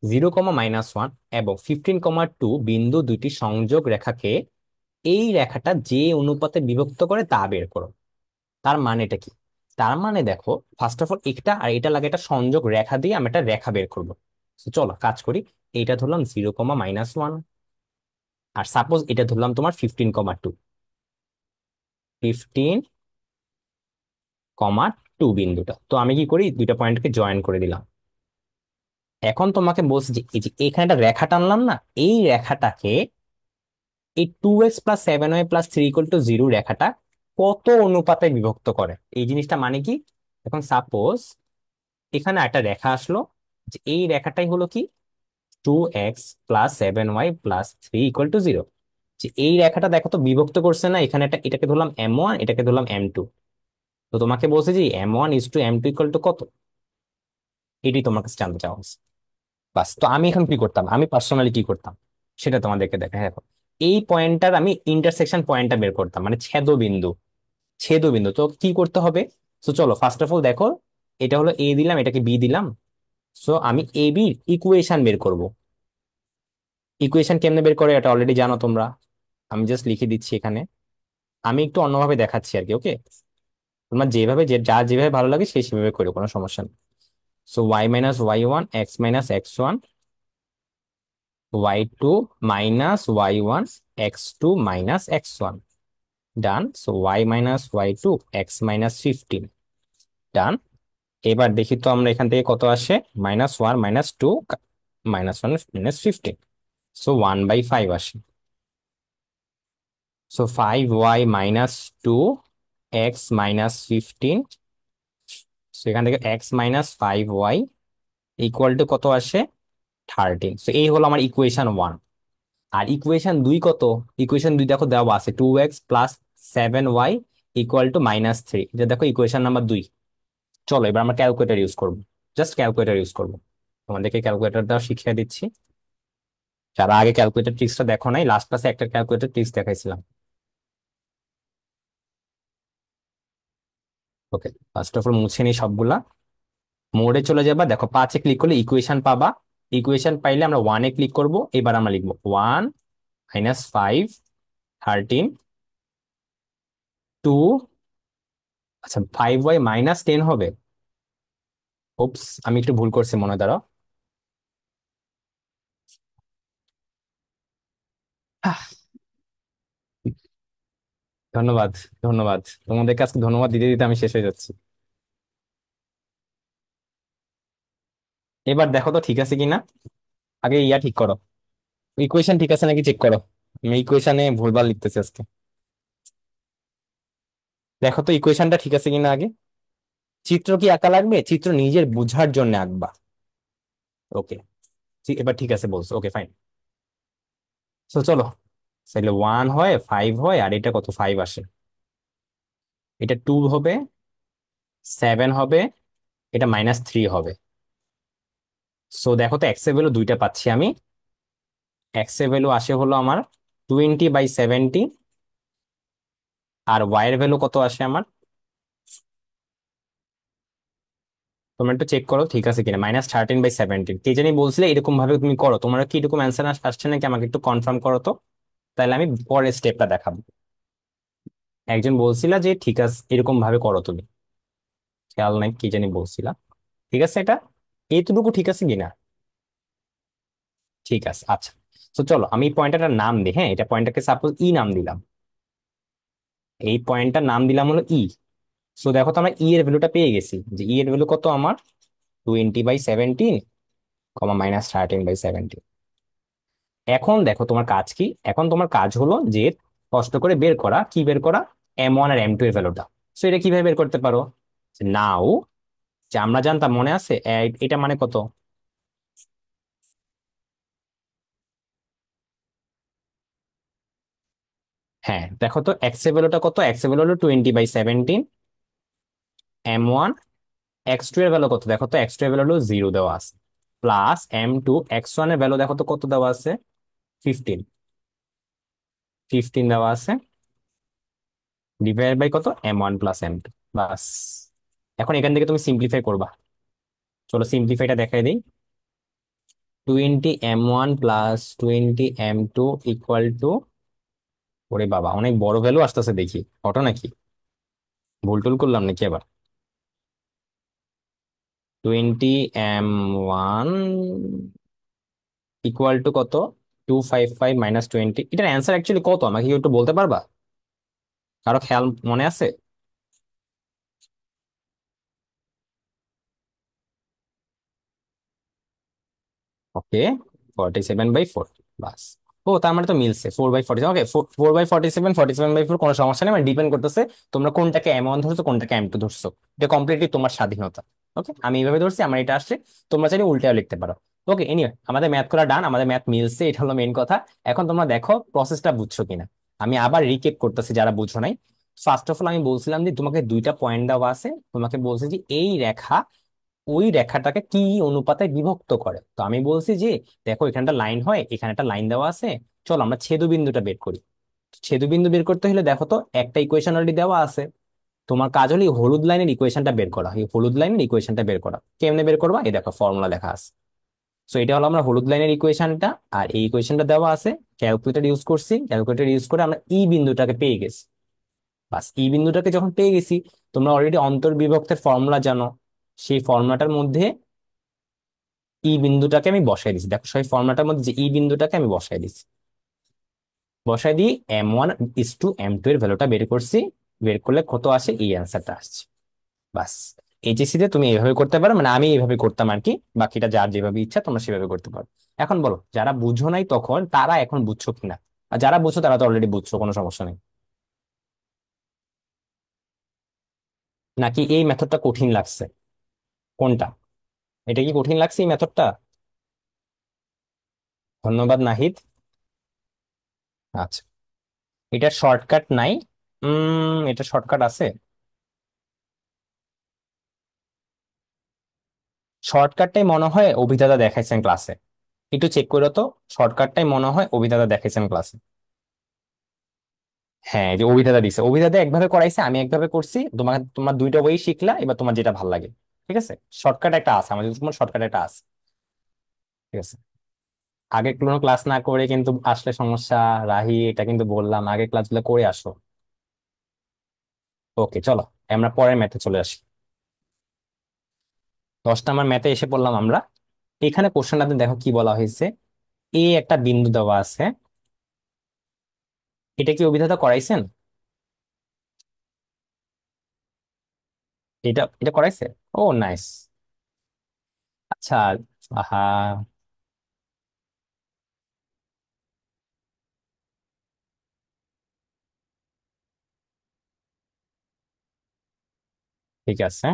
0,-1 এবং 15,2 বিন্দু দুইটি সংযোগ রেখাকে এই রেখাটা যে অনুপাতে বিভক্ত করে তা বের করো। তার মানেটা কি? তার মানে দেখো, ফার্স্ট অফ অল এটা আর এটা লাগে একটা সংযোগ রেখা দিয়ে আমি একটা রেখা বের করবো। তো চলো কাজ করি। এইটা ধরলাম 0,-1, আর সাপোজ এটা ধরলাম তোমার 15,2, 15,2 বিন্দুটা। তো আমি কি করি, দুইটা পয়েন্টকে জয়েন করে দিলাম। এখন তোমাকে বলছি যে এই যে এখানে একটা রেখা টানলাম না, এই রেখাটাকে এই 2x+7y+3 = 0 রেখাটা কত অনুপাতে বিভক্ত করে, এই জিনিসটা মানে কি। এখন সাপোজ এখানে একটা রেখা আসলো, যে এই রেখাটাই হলো কি 2x+7y+3 = 0। যে এই রেখাটা দেখো তো বিভক্ত করছে না, এখানে একটা, এটাকে ধরলাম M1, এটাকে ধরলাম M2। তো তোমাকে বলছে যে M1:M2 কত, এটি তোমার কাছে জানতে চাওয়া হচ্ছে। বাস, তো আমি এখন কি করতাম, আমি পার্সোনালি কি করতাম সেটা তোমাদেরকে দেখা। দেখো, এই পয়েন্টটার আমি ইন্টারসেকশন পয়েন্টটা বের করতাম, মানে ছেদবিন্দু। ছেদবিন্দু তো কি করতে হবে। তো চলো ফার্স্ট অফ অল দেখো, এটা হলো এ দিলাম, এটাকে বি দিলাম। সো আমি এ বির ইকুয়েশন বের করব। ইকুয়েশন কেমনে বের করে এটা অলরেডি জানো তোমরা, আমি জাস্ট লিখে দিচ্ছি এখানে। আমি একটু অন্যভাবে দেখাচ্ছি আর কি, ওকে? তোমরা যেভাবে, যার যেভাবে ভালো লাগে সেই সেভাবে করো, কোনো সমস্যা নেই। So y-y1, x-x1, y2 -y1, x2 -x1, ডান। সো y-y2, x-15, ডান। এবার দেখি তো আমরা এখান থেকে কত আসে। -1, -2, -1, -15, সো 1/5 আসে। সো 5y-2, x-15, সেখান থেকে x-5y কত আসে, 13। সো এই হলো আমার ইকুয়েশন 1। আর ইকুয়েশন 2 কত? ইকুয়েশন 2 দেখো দেওয়া আছে 2x+7y = -3, এটা দেখো ইকুয়েশন নাম্বার 2। চলো এবার আমরা ক্যালকুলেটর ইউজ করবো, জাস্ট ক্যালকুলেটর ইউজ করবো। তোমাদেরকে ক্যালকুলেটর দেওয়া শিখিয়ে দিচ্ছি। যারা আগে ক্যালকুলেটর ট্রিক্সটা দেখো নাই, লাস্ট ক্লাসে একটা ক্যালকুলেটর ট্রিক্স দেখাইছিলাম। ওকে, ফার্স্ট অফ অল মুছে নিই সবগুলা। মোডে চলে যাবা, দেখো 5-এ ক্লিক করলে ইকুয়েশন পাবা। ইকুয়েশন পাইলে আমরা 1-এ ক্লিক করব। এবার আমরা লিখবো 1 - 5, 13, 2। আচ্ছা, 5y - 10 হবে। ওপস, আমি একটু ভুল করছি মনে হয়, দাঁড়াও। আহ, ধন্যবাদ, ধন্যবাদ। তোমাদেরকে আজকে ধন্যবাদ দিতে দিতে আমি শেষ হয়ে যাচ্ছি। এবার দেখো তো ঠিক আছে কিনা, আগে ইয়া ঠিক করো, ইকুয়েশন ঠিক আছে নাকি চেক করো। আমি ইকুয়েশনে ভুলভাল লিখতেছি আজকে। দেখো তো ইকুয়েশনটা ঠিক আছে কিনা আগে। চিত্র কি আঁকা লাগবে? চিত্র নিজের বুঝার জন্য আঁকবা। ওকে, এবার ঠিক আছে বলছো, ওকে ফাইন। তো চলো, তাহলে 1 হয়, 5 হয়, আর এটা কত, 5 আসে। এটা 2 হবে, 7 হবে, এটা -3 হবে। সো দেখো তো এক্স এর ভ্যালু দুইটা পাচ্ছি আমি। এক্স এর ভ্যালু আসে হলো আমার 20/70, আর ওয়াই এর ভ্যালু কত আসে আমার তোমরা একটু চেক করো ঠিক আছে কিনা, -13/17 কে জানি বলছিলে এরকম ভাবে তুমি করো, তোমার কি এরকম অ্যান্সার আসছে নাকি আমাকে একটু কনফার্ম করো তো, তাহলে আমি পরের স্টেপটা দেখাবো। একজন বলছিলা যে ঠিক আছে এরকম ভাবে করো তুমি, খেয়াল নাই কি জানি বলছিলা। ঠিক আছে, এটা এইটুকু ঠিক আছে কিনা? ঠিক আছে, আচ্ছা। তো চলো আমি পয়েন্টটার নাম দিই, হ্যাঁ এটা পয়েন্টটাকে সাপোজ ই নাম দিলাম, এই পয়েন্টটার নাম দিলাম হলো ই। সো দেখো তো আমরা ই এর ভ্যালুটা পেয়ে গেছি, যে ই এর ভ্যালু কত আমার 20/17, -13/17। এখন দেখো তোমার কাজ কি, এখন তোমার কাজ হলো যে কষ্ট করে বের করা, কি বের করা, M1 আর M2 এর ভ্যালুটা। সো এটা কিভাবে বের করতে পারো, নাও যে আমরা জানতাম মনে আছে এটা মানে কত। হ্যাঁ দেখো তো এক্স এর ভ্যালুটা কত, এক্স এর ভ্যালু হলো 20/17, M1। X2 এর ভ্যালু কত দেখো তো, X2 এর ভ্যালু হলো 0 দেওয়া আছে, প্লাস M2। X1 এর ভ্যালু দেখো তো কত দেওয়া আছে, 15, 15 দেওয়া আছে, ডিভাইড বাই কত, M1 প্লাস M2। বাস, এখন এখান থেকে তুমি সিম্পলিফাই করবা। চলো সিম্পলিফাইটা দেখাই দিই। 20 M1 plus 20 M2 equal to, ওরে বাবা অনেক বড় ভ্যালু আসতেছে দেখি, অটো নাকি, ভুল টুল করলাম নাকি আবার। 20 M1 ইকুয়াল টু কত, 255 -20, এটার অ্যান্সার অ্যাকচুয়ালি কত আমাকে কি একটু বলতে পারবা? কারো খেয়াল মনে আছে? ওকে, 47/4। বাস। ও তার মানে তো মিলছে, 4/47। ওকে, 4/47, 47/4 কোনো সমস্যা নেই, মানে ডিপেন্ড করতেছে তোমরা কোনটাকে M1 ধরছো কোনটাকে M2 ধরছো। এটা কমপ্লিটলি তোমার স্বাধীনতা। ওকে, আমি এইভাবে ধরছি, আমার এটা আসছে, তোমরা চাইলে উল্টাও লিখতে পারো। ওকে, এনিওয়ে আমাদের ম্যাথ করা ডান, আমাদের ম্যাথ মিলছে, এটা হলো মেইন কথা। এখন তোমরা দেখো প্রসেসটা বুঝছো কিনা। আমি আবার রিকেপ করতেছি যারা বুঝো নাই। ফার্স্ট অফ অল আমি বলছিলাম যে তোমাকে দুইটা পয়েন্ট দেওয়া আছে, তোমাকে বলছে যে এই রেখা ওই রেখাটাকে কি অনুপাতে বিভক্ত করে। তো আমি বলছি যে দেখো এখানটা লাইন হয়, এখানে একটা লাইন দেওয়া আছে, চলো আমরা ছেদবিন্দুটা বের করি। ছেদবিন্দু বের করতে হলে দেখো তো একটা ইকুয়েশন অলরেডি দেওয়া আছে, তোমার কাজ হলো এই হলুদ লাইনের ইকুয়েশনটা বের করা। এই হলুদ লাইনের ইকুয়েশনটা বের করা কেমনে বের করবা, এই দেখো ফর্মুলা লেখা আছে। সো এটা হলো আমরা হলুদ লাইনের ইকুয়েশনটা, আর এই ইকুয়েশনটা দেওয়া আছে, ক্যালকুলেটর ইউজ করছি, ক্যালকুলেটর ইউজ করে আমরা ই বিন্দুটাকে পেয়ে গেছি। বাস, ই বিন্দুটাকে যখন পেয়ে গেছি, তোমরা অলরেডি অন্তর্বিভক্তের ফর্মুলা জানো, সেই ফর্মুলাটার মধ্যে ই বিন্দুটাকে আমি বসাই দিচ্ছি। দেখো সেই ফর্মুলাটার মধ্যে যে ই বিন্দুটাকে আমি বসাই দিচ্ছি, বসাই দিয়ে M1:M2 এর ভ্যালুটা বের করছি, বের করলে কত আসে, এই অ্যান্সারটা আসছে। বাস, এইচএসসি তে তুমি এইভাবে করতে পারো, মানে আমি এইভাবে করতাম আর কি, বাকিটা যার যেভাবে ইচ্ছা তোমরা সেভাবে করতে পারো। এখন বলো যারা বুঝো নাই তখন তারা এখন বুঝছো কিনা, আর যারা বুঝছো তারা তো অলরেডি বুঝছো, কোনো সমস্যা নেই। নাকি এই মেথডটা কঠিন লাগছে, কোনটা, এটা কি কঠিন লাগছে এই মেথডটা? ধন্যবাদ নাহিদ। আচ্ছা, এটা শর্টকাট নাই। এটা শর্টকাট আছে, শর্টকাটটাই মনে হয় অভিদাদা দেখাইছেন ক্লাসে, একটু চেক করো তো। শর্টকাটটাই মনে হয় অভিদাদা দেখাইছেন ক্লাসে। হ্যাঁ, যে অভিদাদা দিছে, অভিদাদা একভাবে করাইছে, আমি একভাবে করছি, তোমাকে তোমার দুইটা ওই শিখলা, এবার তোমার যেটা ভালো লাগে। ঠিক আছে, শর্টকাট একটা আছে আমাদের, তোমার শর্টকাট একটা আছে। ঠিক আছে, আগে কোনো ক্লাস না করে কিন্তু আসলে সমস্যা। রাহি, এটা কিন্তু বললাম আগে ক্লাসগুলো করে আসো। ওকে চলো, আমরা পরের ম্যাথে চলে আসি। 10 নম্বর ম্যাথে এসে পড়লাম আমরা। এখানে কোশ্চেনটাতে দেখো কি বলা হয়েছে, এ একটা বিন্দু দেওয়া আছে, এটা কি অভিধাতা করাইছেন? এটা এটা করাইছে। ও নাইস। আচ্ছা। আহা, ঠিক আছে।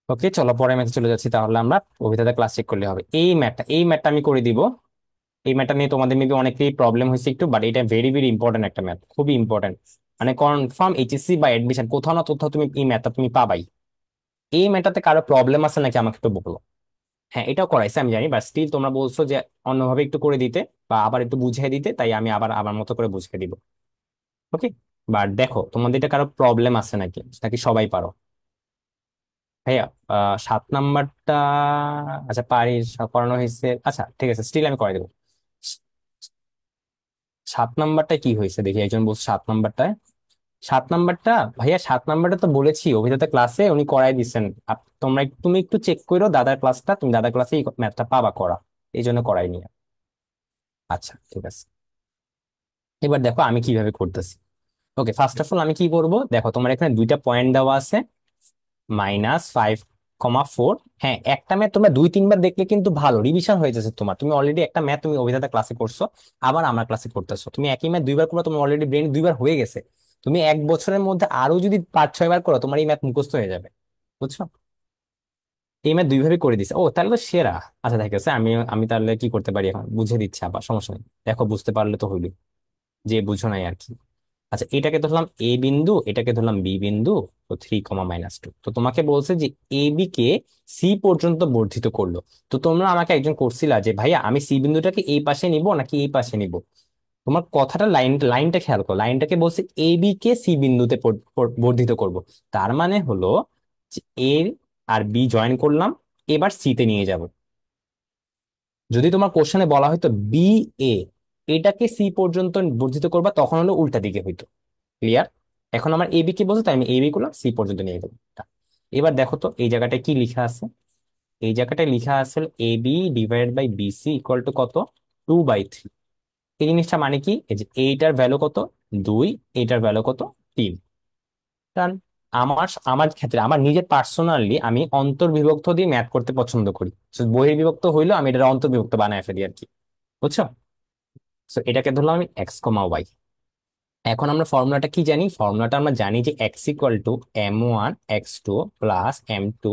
ওকে চলো পরের ম্যাথে চলে যাচ্ছি, তাহলে আমরা অভিধাতা ক্লাস চেক করলে হবে। এই ম্যাথটা আমি করে দিব। এই ম্যাথটা নিয়ে তোমাদের মেবি অনেকেই প্রবলেম হয়েছে একটু, বাট এটা ভেরি ভেরি ইম্পর্টেন্ট একটা ম্যাথ, খুবই ইম্পর্টেন্ট। মানে কনফার্ম এইচএসসি বা এডমিশন কোথাও না কোথাও তুমি এই ম্যাথটা তুমি পাবাই। এই ম্যাথটাতে কারো প্রবলেম আছে নাকি আমাকে একটু বলো। হ্যাঁ এটাও করাইছে আমি জানি, বাট স্টিল তোমরা বলছো যে অন্যভাবে একটু করে দিতে বা আবার একটু বুঝিয়ে দিতে, তাই আমি আবার আমার মতো করে বুঝিয়ে দিব। ওকে, বাট দেখো তোমাদের এটা কারো প্রবলেম আছে নাকি, নাকি সবাই পারো? ভাইয়া 7 নাম্বারটা, আচ্ছা পারি, করানো হয়েছে, আচ্ছা ঠিক আছে, স্টিল আমি করে দেবো। 7 নাম্বারটা কি হয়েছে দেখি, একজন বলছে 7 নাম্বারটায়। 7 নাম্বারটা, ভাইয়া 7 নাম্বারটা তো বলেছি অভিজ্ঞতা ক্লাসে উনি করাই দিচ্ছেন। তুমি একটু চেক করো দাদার ক্লাসটা, তুমি দাদার ক্লাসে এই ম্যাথটা পাবা করা, এই জন্য করাই নিয়ে। আচ্ছা ঠিক আছে, এবার দেখো আমি কিভাবে করতেছি। ওকে, ফার্স্ট অফ অল আমি কি করব, দেখো তোমার এখানে দুইটা পয়েন্ট দেওয়া আছে, -5,4। হ্যাঁ, একটা ম্যাথ তোমরা 2-3 বার দেখলে কিন্তু ভালো রিভিশন হয়ে যাচ্ছে তোমার। তুমি অলরেডি একটা ম্যাথ তুমি অভিজ্ঞতা ক্লাসে করছো, আবার আমার ক্লাসে করতেছো, তুমি একই ম্যাথ 2 বার করো, তোমার অলরেডি ব্রেন 2 বার হয়ে গেছে। তুমি 1 বছরের মধ্যে আরো যদি 5-6 বার করো, তোমার এই ম্যাথ মুখস্থ হয়ে যাবে। বুঝছো? এই ম্যাথ 2 ভাবে করে দিছে, ও তাহলে তো সেরা। আচ্ছা ঠিক আছে, আমি আমি তাহলে কি করতে পারি এখন বুঝে দিচ্ছি, আবার সমস্যা নেই। দেখো বুঝতে পারলে তো হইলো, যে বুঝো নাই আর কি। আচ্ছা, এটাকে ধরলাম এ বিন্দু, এটাকে ধরলাম বি বিন্দু। তো 3, -2, তো তোমাকে বলছে যে এ বি কে সি পর্যন্ত বর্ধিত করলো। তো তোমরা আমাকে একজন করছিলা যে ভাইয়া আমি সি বিন্দুটাকে এই পাশে নিব নাকি এই পাশে নিব। তোমার কথাটা, লাইনটা খেয়াল করো, লাইনটাকে বলছে এ বি কে সি বিন্দুতে বর্ধিত করব। তার মানে হলো যে এ আর বি জয়েন করলাম, এবার সি তে নিয়ে যাব। যদি তোমার কোশ্চেনে বলা হয়তো বি এ, এটাকে সি পর্যন্ত বর্ধিত করবা, তখন হলো উল্টা দিকে হইতো। ক্লিয়ার? এখন আমার এবি কে বলছে, তাই আমি এবি করলাম, সি পর্যন্ত নিয়ে গেলাম। এবার দেখো তো এই জায়গাটায় কি লিখা আছে। এই জায়গাটায় লিখা আছে A B divided by BC equal to কত, 2/3। এই জিনিসটা মানে কি, এই যে এইটার ভ্যালু কত, 2, এইটার ভ্যালু কত, 3। কারণ আমার আমার ক্ষেত্রে আমার নিজের পার্সোনালি আমি অন্তর্বিভক্ত দিয়ে ম্যাথ করতে পছন্দ করি। So, বহির্বিভক্ত হইলেও আমি এটা অন্তর্বিভক্ত বানায় ফেলি আর কি। বুঝছো? তো এটাকে ধরলাম আমি x, y। এখন আমরা ফর্মুলাটা কি জানি, ফর্মুলাটা আমরা জানি যে x=m1 x2 plus m2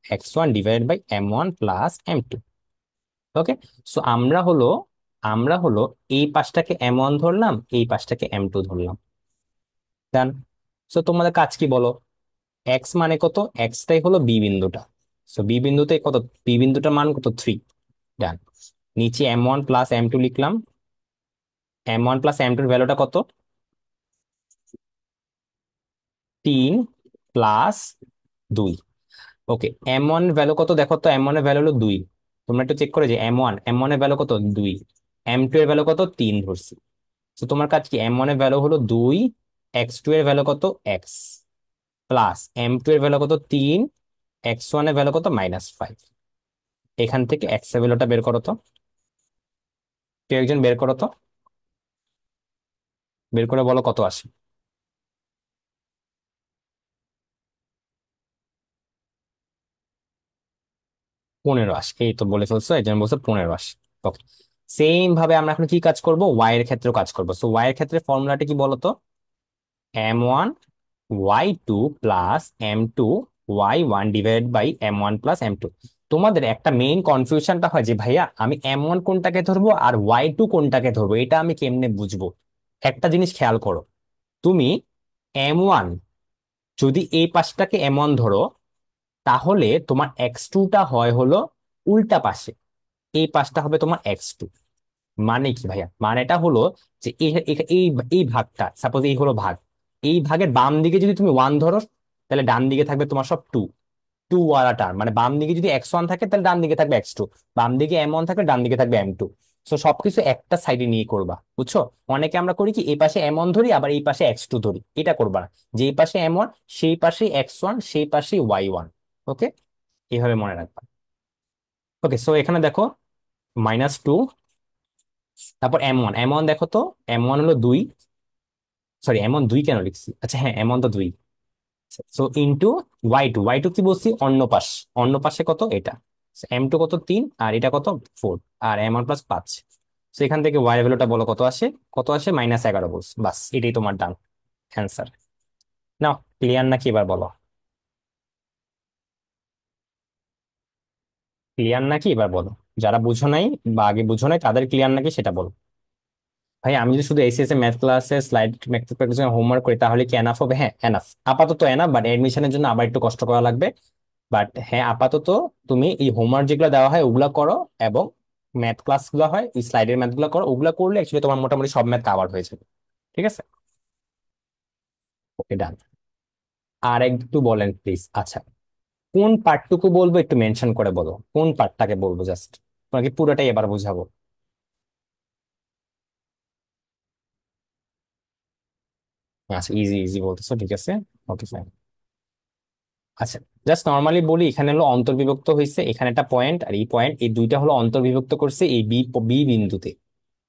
x1 divided by m1 plus m2। Okay, so আমরা হলো এই পাশটাকে m1 ধরলাম, এই পাশটাকে m2 ধরলাম। ডান। সো তোমাদের কাজ কি বলো, x মানে কত, টাই হলো বি বিন্দুটা। সো বি বিন্দুতে কত, বি বিন্দুটার মান কত, 3। ডান। নিচে m1 প্লাস m2 লিখলাম, m1 প্লাস m2 এর ভ্যালুটা কত, 3 প্লাস 2। ওকে, m1 এর ভ্যালু কত দেখো তো, m1 এর ভ্যালু হলো 2। তোমরা একটু চেক করে যে m1 এর ভ্যালু কত, 2। m2 এর ভ্যালু কত, 3 ধরছি। তো তোমার কাজ কি, m1 এর ভ্যালু হলো 2, x2 এর ভ্যালু কত, x, প্লাস m2 এর ভ্যালু কত, 3, x1 এর ভ্যালু কত, -5। এখান থেকে x এর ভ্যালুটা বের করো তো, কেউ একজন বের করো তো, বের করে বলো কত আসে। 15 আসে, এই তো বলে ফেলছো, একজন বলছে 15 আসে। ওকে, সেম ভাবে আমরা এখন কি কাজ করব, y এর ক্ষেত্রেও কাজ করবো। সো y এর ক্ষেত্রে ফর্মুলাটা কি বলতো, m1 y2 plus m2 y1 divide by m1 plus m2। তোমাদের একটা মেইন কনফিউশনটা হয় যে ভাইয়া আমি m1 কোনটাকে ধরবো আর y2 কোনটাকে ধরবো, এটা আমি কেমনে বুঝবো। একটা জিনিস খেয়াল করো, তুমি m1 যদি এই পাশটাকে m1 ধরো, তাহলে তোমার x2 টা হয় হলো উল্টা পাশে, এই পাশটা হবে তোমার x2। মানে কি ভাইয়া, মানেটা হলো যে এই এই এই এই ভাগটা, সাপোজ এই হলো ভাগ, এই ভাগের বাম দিকে যদি তুমি 1 ধরো, তাহলে ডান দিকে থাকবে তোমার সব 2। টু ওয়ালা টার্ম, মানে বাম দিকে যদি x1 থাকে তাহলে ডান দিকে থাকবে x2, বাম দিকে m1 থাকলে ডান দিকে থাকবে m2। তো সবকিছু একটা সাইডে নিয়ে করবা। বুঝছো? অনেকে আমরা করি কি, এই পাশে m1 ধরি আবার এই পাশে x2 ধরি, এটা করবা না। যে এই পাশে m1 সেই পাশে x1 সেই পাশে y1। ওকে, এইভাবে মনে রাখবা। ওকে, সো এখানে দেখো -2, তারপর m1 দেখো তো, m1 হলো 2, সরি m1 2 কেন লিখছি, আচ্ছা হ্যাঁ m1 তো 2। সো ইন্টু ওয়াই টু কি বলছি, অন্য পাশ, অন্য পাশে কত এটা, m2 কত, 3, আর এটা কত, 4, আর m1 + 5। তো এখান থেকে ওয়াই ভ্যালুটা বলো কত আসে, কত আসে, -11 বলছে, বাস এটাই তোমার ডান অ্যান্সার। নাও, ক্লিয়ার নাকি এবার বলো, ক্লিয়ার নাকি এবার বলো। যারা বুঝো নাই বা আগে বুঝো নাই তাদের ক্লিয়ার নাকি সেটা বলো। ভাই আমি যদি শুধু এসিএস এর ম্যাথ ক্লাসে স্লাইড প্র্যাকটিস হোমওয়ার্ক করি তাহলে কি এনাফ হবে? হ্যাঁ এনাফ, আপাতত এনাফ, বাট এডমিশনের জন্য আবার একটু কষ্ট করা লাগবে। বাট হ্যাঁ, আপাতত তুমি এই হোমওয়ার্ক যেগুলো দেওয়া হয় ওগুলা করো, এবং ম্যাথ ক্লাস গুলো হয় এই স্লাইডের ম্যাথ গুলো করো, ওগুলা করলে অ্যাকচুয়ালি তোমার মোটামুটি সব ম্যাথ কাভার হয়ে যাবে। ঠিক আছে, ওকে ডান। আর একটু বলেন প্লিজ। আচ্ছা, কোন পার্টটুকু বলবো একটু মেনশন করে বলো, কোন পার্টটাকে বলবো জাস্ট, তোমাকে পুরোটাই এবার বুঝাবো। আচ্ছা, ইজি ইজি বলতেছো, ঠিক আছে, ওকে ফাইন। আচ্ছা, জাস্ট নর্মালি বলি, এখানে হলো অন্তর্বিভক্ত হয়েছে, এখানে একটা পয়েন্ট আর এই পয়েন্ট, এই দুইটা হলো অন্তর্বিভক্ত করছে এই বি, বি বিন্দুতে।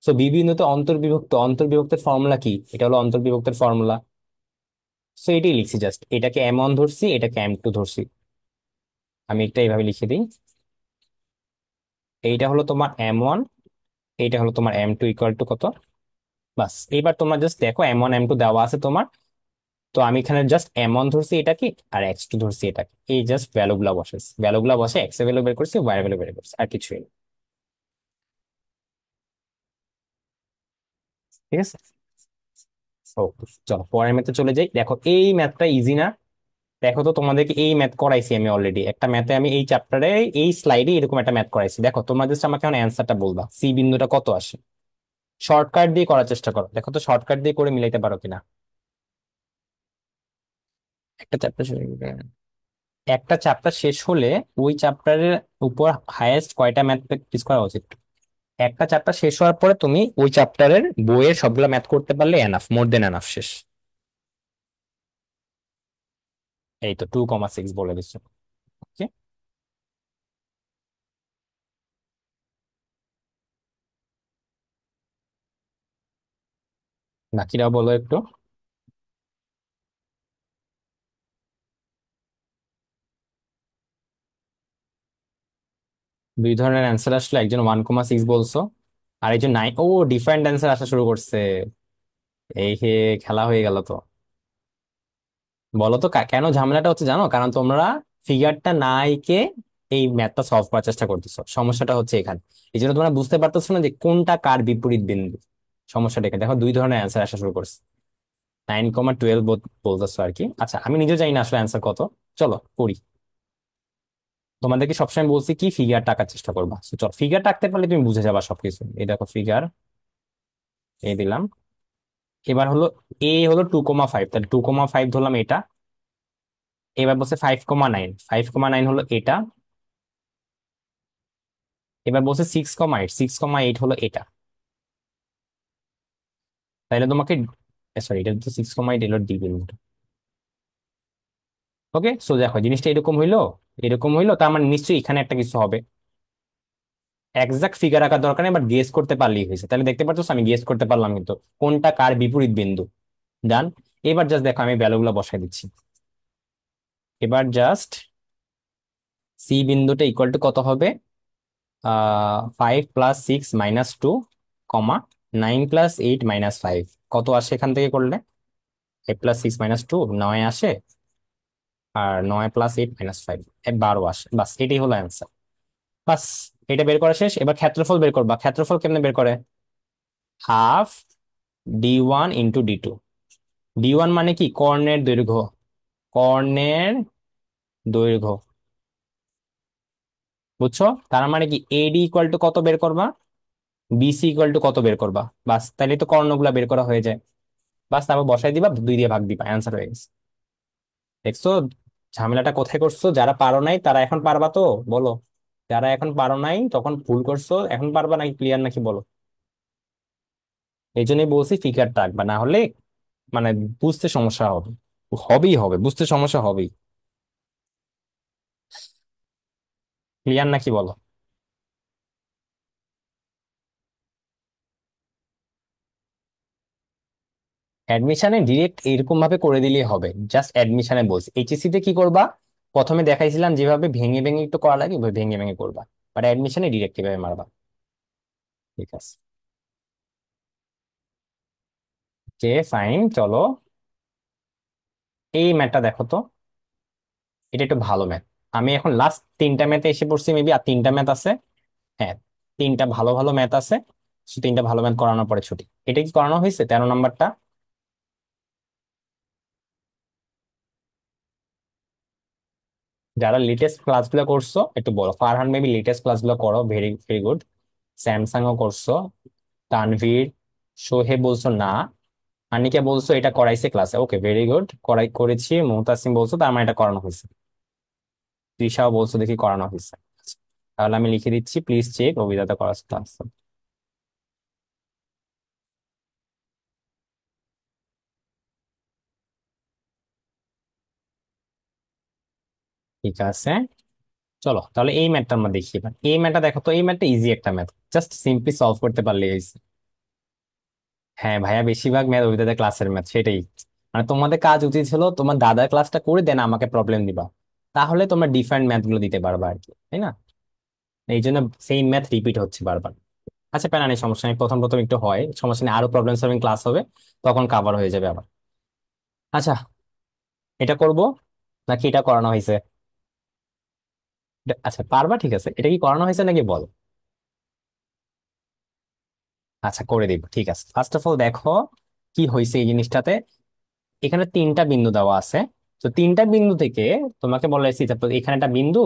সো বি বিন্দুতে অন্তর্বিভক্ত, অন্তর্বিভক্তের ফর্মুলা কি, এটা হলো অন্তর্বিভক্তের ফর্মুলা। সো এটাই লিখছি, জাস্ট এটাকে এম ওয়ান ধরছি, এটাকে এম টু ধরছি। আমি একটা এইভাবে লিখে দিই, এইটা হলো তোমার এম ওয়ান, এইটা হলো তোমার এম টু ইকুয়াল টু কত। বাস, এইবার তোমরা জাস্ট দেখো এম ওয়ান এম টু দেওয়া আছে তোমার। তো আমি এখানে জাস্ট এম ওয়ান ধরছি এটাকে, আর এক্স টু ধরছি এটাকে, এই জাস্ট ভ্যালু গুলা বসেছি, ভ্যালু গুলা বসে এক্স এর ভ্যালু বের করছি, ওয়াই এর ভ্যালু বের করছি, আর কিছুই না। ঠিক আছে। ও, চলো পরের ম্যাথে চলে যাই। দেখো এই ম্যাথটা ইজি না? দেখো তো, তোমাদেরকে এই ম্যাথ করাইছি আমি অলরেডি একটা ম্যাথে, আমি এই চ্যাপ্টারে এই স্লাইডে এরকম একটা ম্যাথ করাইছি। দেখো তোমরা জাস্ট আমাকে এখন অ্যান্সারটা বলবা, সি বিন্দুটা কত আসে। শর্টকাট দিয়ে করার চেষ্টা করো, দেখো তো শর্টকাট দিয়ে করে মিলাইতে পারো কিনা। একটা চ্যাপ্টার, একটা চ্যাপ্টার শেষ হলে ওই চ্যাপ্টারের উপর হাইয়েস্ট কয়টা ম্যাথ প্র্যাকটিস করা উচিত? একটা চ্যাপ্টার শেষ হওয়ার পরে তুমি ওই চ্যাপ্টারের বইয়ের সবগুলা ম্যাথ করতে পারলে এনাফ, মোর দেন এনাফ, শেষ। এই তো 2,6 বলে দিচ্ছ। ওকে, বাকিরা বলো একটু। দুই ধরনের অ্যান্সার আসলে, একজন 1,6 বলছো, আর একজন 9। ও, ডিফারেন্ট অ্যান্সার আসা শুরু করছে। এই হে, খেলা হয়ে গেল তো। বলো তো কেন ঝামেলাটা হচ্ছে জানো? কারণ তোমরা ফিগারটা না এঁকে এই ম্যাথটা সলভ করার চেষ্টা করতেছো, সমস্যাটা হচ্ছে এখানে। এই জন্য তোমরা বুঝতে পারতেছো না যে কোনটা কার বিপরীত বিন্দু। সমস্যাটা এখানে দেখো, দুই ধরনের অ্যান্সার আসা শুরু করছে। 9,12 বলতেছো আর কি। আচ্ছা, আমি নিজে জানি না আসলে অ্যান্সার কত। চলো করি। তোমাদেরকে সবসময় বলছি কি, ফিগার টাকার চেষ্টা করবা। So, চলো ফিগার টাকতে পারলে তুমি বুঝে যাবা সবকিছু। এই দেখো ফিগার, এই দিলাম। এবার হলো এ হলো 2,5, তাহলে 2,5 ধরলাম এটা। এবার বলছে 5,9, 5,9 হলো এটা। এবার বলছে 6,8, 6,8 হলো এটা। তাহলে তোমাকে, সরি, এটা তো 6,8 এলো ডি বিন্দুটা। ওকে, সো দেখো জিনিসটা এরকম হইলো, এরকম হইলো, তার মানে নিশ্চয়ই এখানে একটা কিছু হবে। একজাক্ট ফিগার আঁকার দরকার নেই, বাট গেস করতে পারলেই হয়েছে। তাহলে দেখতে পাচ্ছ আমি গেস করতে পারলাম কিন্তু কোনটা কার বিপরীত বিন্দু। ডান। এবার জাস্ট দেখো আমি ভ্যালুগুলো বসাই দিচ্ছি। এবার জাস্ট সি বিন্দুটা ইকুয়াল টু কত হবে? 5 + 6 - 2, কমা 9 + 8 - 5। কত আসে এখান থেকে করলে? 5 + 6 - 2 9 আসে, আর 9 + 8 - 5 12 আসে। বাস, এটাই হলো অ্যান্সার। বাস, এটা বের করা শেষ। এবার ক্ষেত্রফল বের করবা। ক্ষেত্রফল কেমনে বের করে? Half d1 × d2। d1 মানে কি? কর্ণের দৈর্ঘ্য, কর্ণের দৈর্ঘ্য। বুঝছো? তার মানে কি এডি ইকুয়াল টু কত বের করবা, বিসি ইকুয়াল টু কত বের করবা। বাস, তাহলে তো কর্ণগুলা বের করা হয়ে যায়। বাস, তারপর বসাই দিবা, 2 দিয়ে ভাগ দিবা, অ্যান্সার হয়ে গেছে। দেখছো ঝামেলাটা কোথায় করছো? যারা পারো নাই তারা এখন পারবা তো, বলো। যারা এখন পারো নাই তখন ভুল করছো, এখন পারবা নাকি? ক্লিয়ার নাকি বলো? এই জন্যই বলছি ফিগারটা আঁকবা, না হলে মানে বুঝতে সমস্যা হবে। হবেই হবে, বুঝতে সমস্যা হবেই। ক্লিয়ার নাকি বলো? অ্যাডমিশনে ডিরেক্ট এরকম ভাবে করে দিলেই হবে, জাস্ট অ্যাডমিশনে বলছি। এইচএসসি তে কি করবা? প্রথমে দেখাইছিলাম যেভাবে ভেঙে ভেঙে একটু করা লাগে, ওইভাবে ভেঙে ভেঙে করবা। বাট অ্যাডমিশনে ডিরেক্ট এভাবে মারবা। ঠিক আছে, কে ফাইন, চলো এই ম্যাথটা দেখো তো। এটা একটু ভালো ম্যাথ। আমি এখন লাস্ট 3টা ম্যাথে এসে পড়ছি মেবি, আর 3টা ম্যাথ আছে। হ্যাঁ, 3টা ভালো ভালো ম্যাথ আছে। 3টা ভালো ম্যাথ করানোর পরে ছুটি। এটা কি করানো হয়েছে 13 নম্বরটা? যারা লেটেস্ট ক্লাসগুলো করছো একটু বলো। ফারহান মেবি লেটেস্ট ক্লাসগুলো করো, ভেরি ভেরি গুড। স্যামসাং ও করছো। তানভীর, সোহেব বলছো না। আনিকা বলছো এটা করাইছে ক্লাসে, ওকে ভেরি গুড, করেছি। মুহতাসিম বলছো, তার মানে এটা করানো হয়েছে। তৃষাও বলছো দেখি করানো হয়েছে। আচ্ছা, তাহলে আমি লিখে দিচ্ছি, প্লিজ চেক অভিদাতা করা আছে। ঠিক আছে, চলো তাহলে এই ম্যাথটা আমরা দেখি এবার। এই ম্যাথটা দেখো তো, এই ম্যাথটা ইজি একটা ম্যাথ, জাস্ট সিম্পলি সলভ করতে পারলে হয়েছে। হ্যাঁ ভাইয়া, বেশিরভাগ ম্যাথ অভিজ্ঞতা ক্লাসের ম্যাথ, সেটাই। মানে তোমাদের কাজ উচিত ছিল তোমার দাদার ক্লাসটা করে দেন আমাকে প্রবলেম দিবা, তাহলে তোমরা ডিফারেন্ট ম্যাথ গুলো দিতে পারবা আর কি, তাই না? এই জন্য সেম ম্যাথ রিপিট হচ্ছে বারবার। আচ্ছা প্যারা নেই, সমস্যা নেই, প্রথম প্রথম একটু হয়, সমস্যা নেই, আরো প্রবলেম সলভিং ক্লাস হবে, তখন কাভার হয়ে যাবে আবার। আচ্ছা, এটা করব নাকি এটা করানো হয়েছে? আচ্ছা পারবা, ঠিক আছে, এটা কি করানো হয়েছে নাকি বল। আচ্ছা করে দিব, ঠিক আছে। ফার্স্ট অফ অল দেখো কি হয়েছে এই জিনিসটাতে। এখানে তিনটা বিন্দু দেওয়া আছে। তো তিনটা বিন্দু থেকে তোমাকে বলা হয়েছে, তারপর এখানে একটা বিন্দু,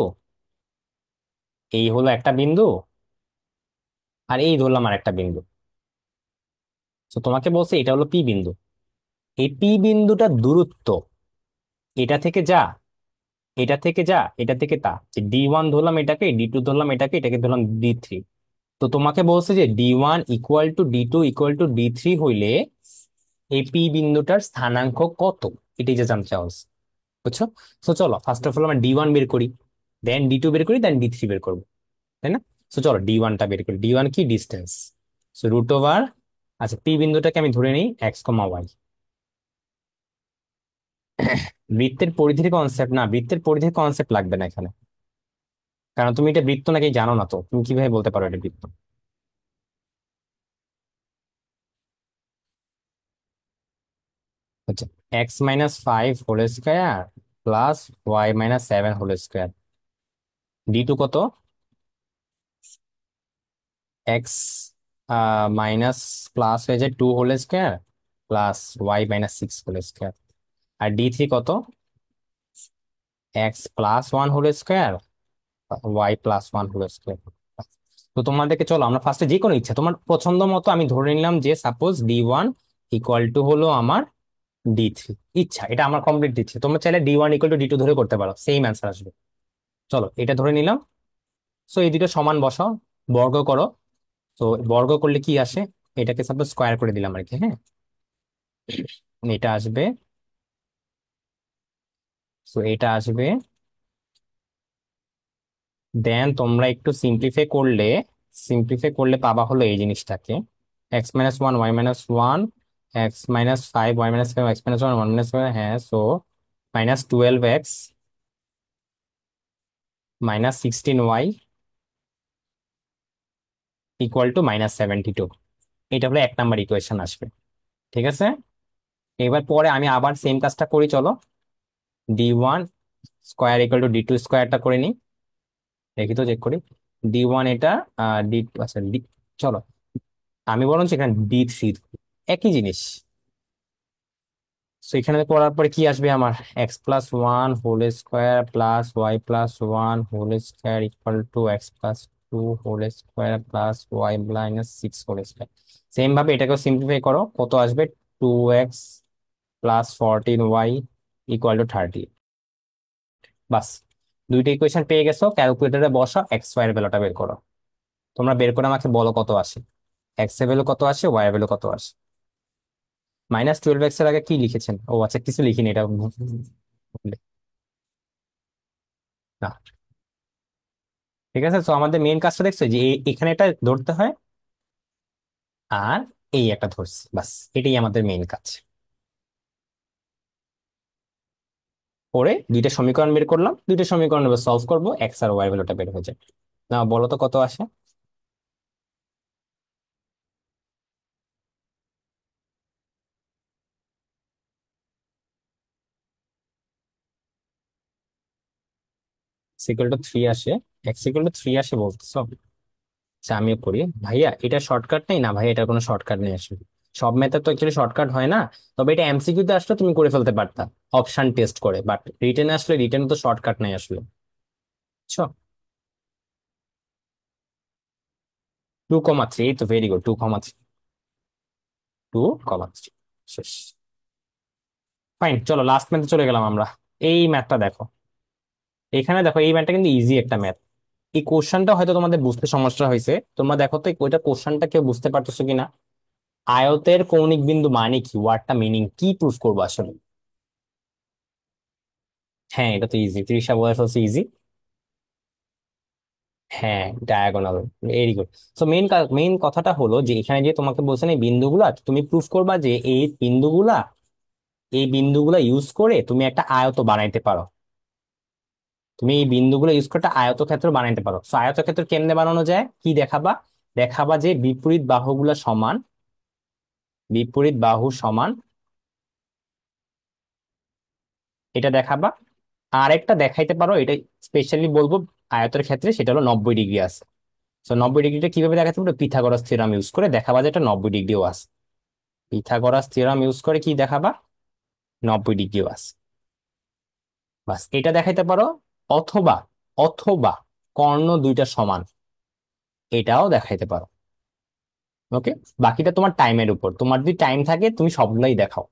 এই হলো একটা বিন্দু, আর এই ধরলাম আর একটা বিন্দু। তো তোমাকে বলছে এটা হলো পি বিন্দু। এই পি বিন্দুটার দূরত্ব এটা থেকে যা, এটা থেকে যা, এটা থেকে তা, যে D1 ধরলাম এটাকে, D2 ধরলাম এটাকে, এটাকে ধরলাম D3। তো তোমাকে বলছে যে D1 equal to D2 equal to D3 হইলে এই পি বিন্দুটার স্থানাঙ্ক কত, এটাই যে জানতে চাও। বুঝছো? তো চলো ফার্স্ট অফ অল আমরা D1 বের করি, দেন D2 বের করি, দেন D3 বের করবো, তাই না? তো চলো D1টা বের করি। D1 কি? ডিস্টেন্স। সো রুট ওভার, আচ্ছা পি বিন্দুটাকে আমি ধরে নিই x, y। বৃত্তের পরিধির কনসেপ্ট না, বৃত্তের পরিধির কনসেপ্ট লাগবে না এখানে, কারণ তুমি এটা বৃত্ত নাকি জানো না, তো তুমি কিভাবে বলতে পারো এটা বৃত্ত? আচ্ছা, x-5 whole square plus y-7 whole square. D2 কত? এক্স মাইনাস প্লাস হয়ে যায় 2 whole square plus y-6 whole square. আর D3 কত? x+1 whole square y+1 whole square. তো তোমাদেরকে চলো আমরা ফার্স্টে যে কোনো ইচ্ছা তোমার পছন্দ মতো আমি ধরে নিলাম যে সাপোজ D1 ইকুয়াল টু হলো আমার D3। ইচ্ছা, এটা আমার কমপ্লিট দিচ্ছে, তোমরা চাইলে D1 ইকুয়াল টু D2 ধরে করতে পারো, সেম অ্যান্সার আসবে। চলো এটা ধরে নিলাম। সো এই দুটো সমান বসাও, বর্গ করো। তো বর্গ করলে কি আসে, এটাকে সাপোজ স্কোয়ার করে দিলাম আর কি, হ্যাঁ। এটা আসবে, সো এটা আসবে, দেন তোমরা একটু সিম্পলিফাই করলে পাবা হলো এই জিনিসটাকে, x-1 y-1, x-5 y-5, x-1 1-5, হ্যাঁ। So -12x -16y equal to -72। এটা হলো 1 নাম্বার ইকুয়েশন আসবে, ঠিক আছে। এবার পরে আমি আবার সেম কাজটা করি, চলো। D1 square equal two D2 স্কোয়ারটা করে নিই, দেখি তো চেক করি। D1 এটা, D2, আচ্ছা চলো আমি বরঞ্চ এখানে D3, একই জিনিস। তো এখানে করার পরে কি আসবে আমার, x+1 whole square plus y+1 whole square equal to x+2 whole square plus y-6 whole square. Same ভাবে এটাকেও সিম্পলিফাই করো, কত আসবে, 2x plus 14y equal to 30। বাস, দুইটা ইকুয়েশন পেয়ে গেছো, ক্যালকুলেটরে বসাও, x y এর ভ্যালুটা বের করো। তোমরা বের করে আমাকে বলো কত আসে, x এর ভ্যালু কত আসে, y এর ভ্যালু কত আসে। -12x এর আগে কি লিখেছেন? ও আচ্ছা, কিছু লিখিনি এটা না। ঠিক আছে, তো আমাদের মেইন কাজটা দেখছো যে এখানে এটা ধরতে হয়, আর এই একটা ধরছি, বাস এটাই আমাদের মেইন কাজ। পরে দুইটা সমীকরণ বের করলাম, দুইটা সমীকরণ এবার সলভ করবো, এক্স আর ওয়াই ভ্যালুটা বের হয়ে যায়। না বলো তো কত আসে। x = 3 আসে, x = 3 আসে বলতেছো? আচ্ছা আমিও করি ভাইয়া, এটা শর্টকাট নেই না ভাই, এটা কোনো শর্টকাট নেই আসলে। সব মেথড তো অ্যাকচুয়ালি শর্টকাট হয় না। তবে এটা এমসিকিউ তে আসলে তুমি করে ফেলতে পারতা অপশন টেস্ট করে, বাট রিটেনে আসলে, রিটেন তো শর্টকাট নাই আসলে, বুঝছো? 2,3, এই তো ভেরি গুড, 2,3, 2,3 শেষ। ফাইন, চলো লাস্ট ম্যাথে চলে গেলাম আমরা। এই ম্যাথটা দেখো, এখানে দেখো এই ম্যাথটা কিন্তু ইজি একটা ম্যাথ। এই কোশ্চেনটা হয়তো তোমাদের বুঝতে সমস্যা হয়েছে, তোমরা দেখো তো ওইটা কোশ্চেনটা কেউ বুঝতে পারতেছো কিনা। আয়তের কৌণিক বিন্দু মানে কি, ওয়ার্ডটা মিনিং কি, প্রুফ করবো আসলে। হ্যাঁ এটা তো ইজি, ত্রিশা বলে ফেলছে ইজি। হ্যাঁ diagonal, very good. So main কথাটা হলো যে এখানে যে তোমাকে বলছেন এই বিন্দুগুলা তুমি প্রুফ করবা যে এই বিন্দুগুলা ইউজ করে তুমি একটা আয়ত বানাইতে পারো। তুমি এই বিন্দুগুলো ইউজ করে একটা আয়তক্ষেত্র বানাইতে পারো। সো আয়তক্ষেত্র কেমনে বানানো যায় কি দেখাবা, দেখাবা যে বিপরীত বাহুগুলা সমান, বিপরীত বাহু সমান, এটা দেখাবা। আর একটা দেখাইতে পারো, এটা স্পেশালি বলবো আয়তের ক্ষেত্রে, সেটা হলো 90 ডিগ্রি আছে। তো 90 ডিগ্রিটা কিভাবে দেখাতে পারো, পিথাগোরাস থিওরাম ইউজ করে দেখাবা যে এটা 90 ডিগ্রিও আছে। পিথাগোরাস থিওরাম ইউজ করে কি দেখাবা, 90 ডিগ্রিও আছে। বাস এটা দেখাইতে পারো। অথবা, অথবা কর্ণ দুইটা সমান, এটাও দেখাইতে পারো। ওকে, বাকিটা তোমার টাইমের উপর, তোমার যদি টাইম থাকে তুমি সবগুলাই দেখাও,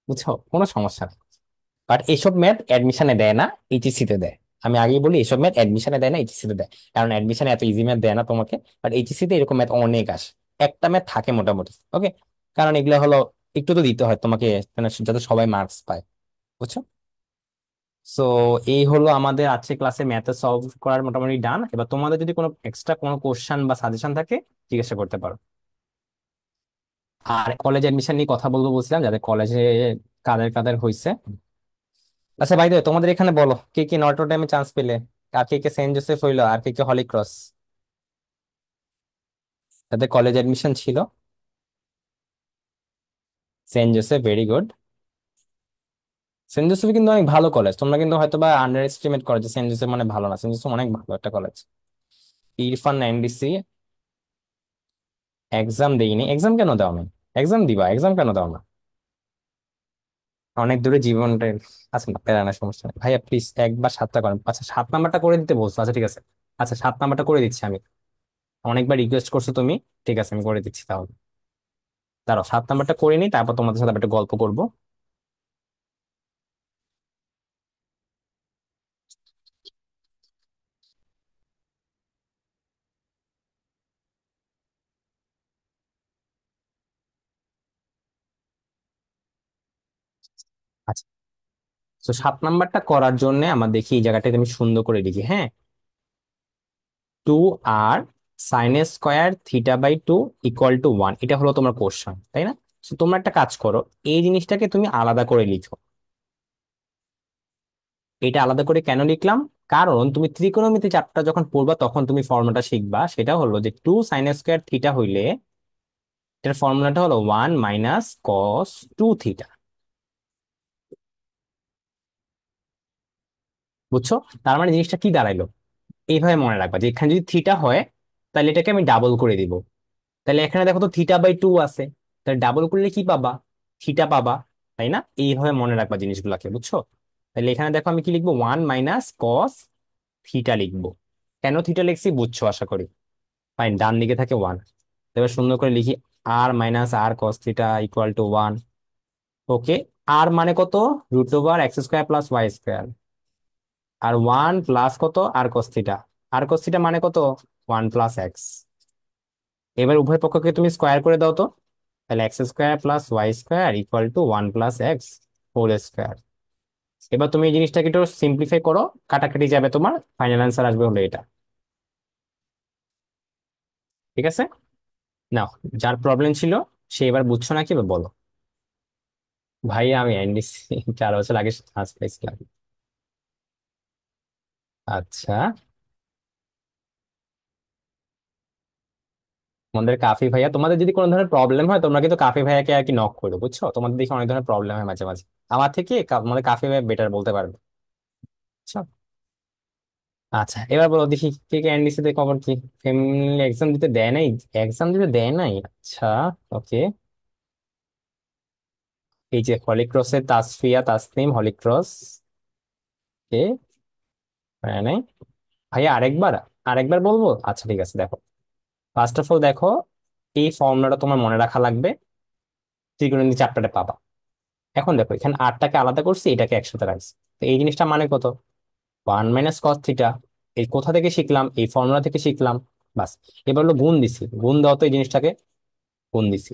বুঝছো, কোনো সমস্যা নেই। বাট এইসব ম্যাথ অ্যাডমিশনে দেয় না, এইচএসসি তে দেয়। আমি আগেই বলি এইসব ম্যাথ অ্যাডমিশনে দেয় না, এইচএসসি তে দেয়। কারণ অ্যাডমিশনে এত ইজি ম্যাথ দেয় না তোমাকে, বাট এইচএসসি তে এরকম ম্যাথ অনেক আসে। একটা ম্যাথ থাকে মোটামুটি। ওকে, কারণ এগুলো হলো একটু তো দিতে হয় তোমাকে, মানে যাতে সবাই মার্কস পায়, বুঝছো। সো এই হলো আমাদের আজকে ক্লাসে ম্যাথ সলভ করার মোটামুটি ডান। এবার তোমাদের যদি কোনো এক্সট্রা কোনো কোশ্চেন বা সাজেশন থাকে জিজ্ঞাসা করতে পারো। আর কলেজ এডমিশন নিয়ে কথা বলবো বলছিলাম, যাদের কলেজে কাদের কাদের হয়েছে। আচ্ছা ভাই, তোমাদের এখানে বলো কে কে নটরডেমে চান্স পেলে, আর কে কে সেন্ট জোসেফ হইলো, আর কে কে হলি ক্রস, তাদের কলেজ এডমিশন ছিল। Saint Joseph, very good. Saint Joseph কিন্তু অনেক ভালো কলেজ, তোমরা কিন্তু হয়তো বা আন্ডার এস্টিমেট করো যে সেন্ট জোসেফ মানে ভালো না, সেন্ট জোসেফ অনেক ভালো একটা কলেজ। ইরফান এনডিসি, এক্সাম দেইনি, এক্সাম কেন দাও না, এক্সাম দিবা, এক্সাম কেন দাও না, অনেক দূরে জীবনটা। আচ্ছা না, প্যারা না, সমস্যা নেই ভাইয়া, প্লিজ একবার 7টা করেন। আচ্ছা 7 নাম্বারটা করে দিতে বলছো, আচ্ছা ঠিক আছে। আচ্ছা 7 নাম্বারটা করে দিচ্ছি আমি, অনেকবার রিকোয়েস্ট করছো তুমি। ঠিক আছে আমি করে দিচ্ছি তাহলে। দাঁড়াও 7 নাম্বারটা করে নিই, তারপর তোমাদের সাথে আবার একটা গল্প করবো। আচ্ছা, তো 7 নাম্বারটা করার জন্য আমার দেখি এই জায়গাটাতে আমি সুন্দর করে লিখি, হ্যাঁ। 2r sine square theta by 2 equal to 1, এটা হলো তোমার কোশ্চেন, তাই না? তো তোমরা একটা কাজ করো, এই জিনিসটাকে তুমি আলাদা করে লিখো। এটা আলাদা করে কেন লিখলাম, কারণ তুমি ত্রিকোণমিতি চ্যাপ্টার যখন পড়বা তখন তুমি ফর্মুলাটা শিখবা, সেটা হলো যে 2 sin² থিটা হইলে এটার ফর্মুলাটা হলো 1 - cos 2 থিটা। বুঝছো? তার মানে জিনিসটা কি দাঁড়াইলো, এইভাবে মনে রাখবা যে এখানে যদি থিটা হয় তাহলে এটাকে আমি ডাবল করে দিব। তাহলে এখানে দেখো তো θ/2 আছে, তাহলে ডাবল করলে কি পাবা, থিটা পাবা, তাই না? এইভাবে মনে রাখবা জিনিসগুলোকে, বুঝছো? তাহলে এখানে দেখো আমি কি লিখবো, 1 - cos θ লিখবো। কেন থিটা লিখছি বুঝছো আশা করি। ফাইন, ডান দিকে থাকে 1। এবার সুন্দর করে লিখি, r - r cos θ equal to 1। ওকে, আর মানে কত, √x² + y²। আর 1 প্লাস কত, r cos θ, r cos θ মানে কত, 1 + x। এবার উভয় পক্ষকে তুমি স্কোয়ার করে দাও তো, তাহলে x² + y² equal to 1 + x whole square. এবার তুমি এই জিনিসটাকে একটু সিম্পলিফাই করো, কাটাকাটি যাবে, তোমার ফাইনাল অ্যান্সার আসবে হলো এটা। ঠিক আছে, নাও, যার প্রবলেম ছিল সে এবার বুঝছো নাকি এবার বলো। ভাই আমি এনডিসি 4 বছর আগে চান্স পেয়েছিলাম। আচ্ছা, তোমাদের কাফি ভাইয়া, তোমাদের যদি কোনো ধরনের প্রবলেম হয় তোমরা কিন্তু কাফি ভাইয়াকে আর কি নক করো, বুঝছো, তোমাদের দেখি অনেক ধরনের প্রবলেম হয় মাঝে মাঝে। আমার থেকে আমাদের কাফি ভাইয়া বেটার বলতে পারবে, বুঝছো। আচ্ছা এবার বলো দেখি, কে কে এনডিসি তে খবর কি, ফ্যামিলি এক্সাম দিতে দেয় নাই, এক্সাম দিতে দেয় নাই, আচ্ছা। ওকে, এই যে হলিক্রসের তাসফিয়া তাসনিম হলিক্রস, কে হয় নাই, ভাইয়া আরেকবার, আরেকবার বলবো, আচ্ছা ঠিক আছে দেখো। ফার্স্ট অফ অল দেখো, এই ফর্মুলাটা তোমার মনে রাখা লাগবে, ত্রিকোণমিতি চ্যাপ্টারে পাবা। এখন দেখো এখানে আটটাকে আলাদা করছি, এটাকে একসাথে রাখছি, তো এই জিনিসটা মানে কত, 1 - cos θ। এই কোথা থেকে শিখলাম? এই ফর্মুলা থেকে শিখলাম। বাস। এবার হলো গুণ দিছি, গুণ দাও তো এই জিনিসটাকে, গুণ দিছি।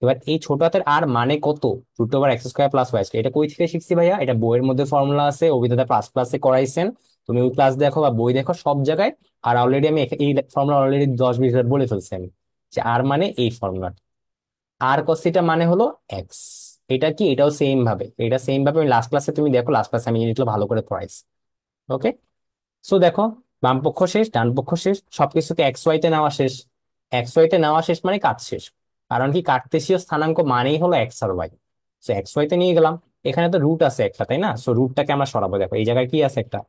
এবার এই ছোট হাতের আর মানে কত? √(x²+y²). এটা কই থেকে শিখছি ভাইয়া? এটা বইয়ের মধ্যে ফর্মুলা আছে, অভিজ্ঞতা ক্লাস ক্লাসে করাইছেন। তুমি ওই ক্লাস দেখো বা বই দেখো সব জায়গায়। আর অলরেডি আমি এই ফর্মুলা অলরেডি 10-20 বার বলে ফেলছি আমি, যে আর মানে এই ফর্মুলা। আর কসিটা মানে হলো এক্স। এটা কি? এটাও সেম ভাবে, এটা সেম ভাবে আমি লাস্ট ক্লাসে, তুমি দেখো লাস্ট ক্লাসে আমি জিনিসগুলো ভালো করে পড়াইছি। ওকে। সো দেখো, বাম পক্ষ শেষ, ডান পক্ষ শেষ, সবকিছুকে এক্স ওয়াই তে নেওয়া শেষ। এক্স ওয়াই তে নেওয়া শেষ মানে কাজ শেষ। কারণ কি, কার্তেশীয় স্থানাঙ্ক মানেই হলো এক্স আর ওয়াই। সো এক্স ওয়াই তে নিয়ে গেলাম। এখানে তো রুট আছে একটা, তাই না? সো রুটটাকে আমরা সরাবো। দেখো এই জায়গায় কি আছে, একটা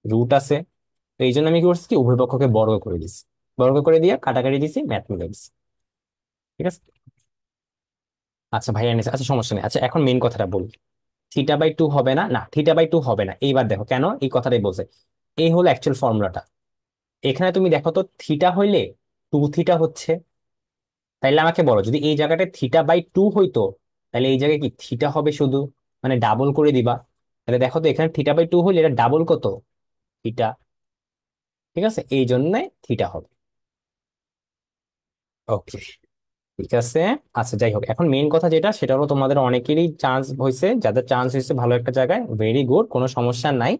রুট আছে। তো এই জন্য আমি কি করছি, কি উভয় পক্ষকে বর্গ করে দিছি। বর্গ করে দিয়ে কাটাকাটি দিছি, ম্যাথ মিলে দিছি। ঠিক আছে। আচ্ছা ভাইয়া নিছে, আচ্ছা সমস্যা নেই। আচ্ছা এখন মেইন কথাটা বলি। θ/2 হবে না, না θ/2 হবে না। এইবার দেখো কেন এই কথাটাই বলছে। এই হলো অ্যাকচুয়াল ফর্মুলাটা। এখানে তুমি দেখো তো, থিটা হইলে 2θ হচ্ছে। তাইলে আমাকে বলো, যদি এই জায়গাটা θ/2 হইতো, তাহলে এই জায়গায় কি থিটা হবে শুধু, মানে ডাবল করে দিবা। তাহলে দেখো তো, এখানে θ/2 হইলে এটা ডাবল কত? থিটা। ঠিক আছে, এই জন্য থিটা হবে। ওকে, ঠিক আছে। আচ্ছা যাই হোক, এখন মেইন কথা যেটা, সেটা হলো তোমাদের অনেকেরই চান্স হয়েছে, যাদের চান্স হয়েছে ভালো একটা জায়গায়, ভেরি গুড, কোনো সমস্যা নাই।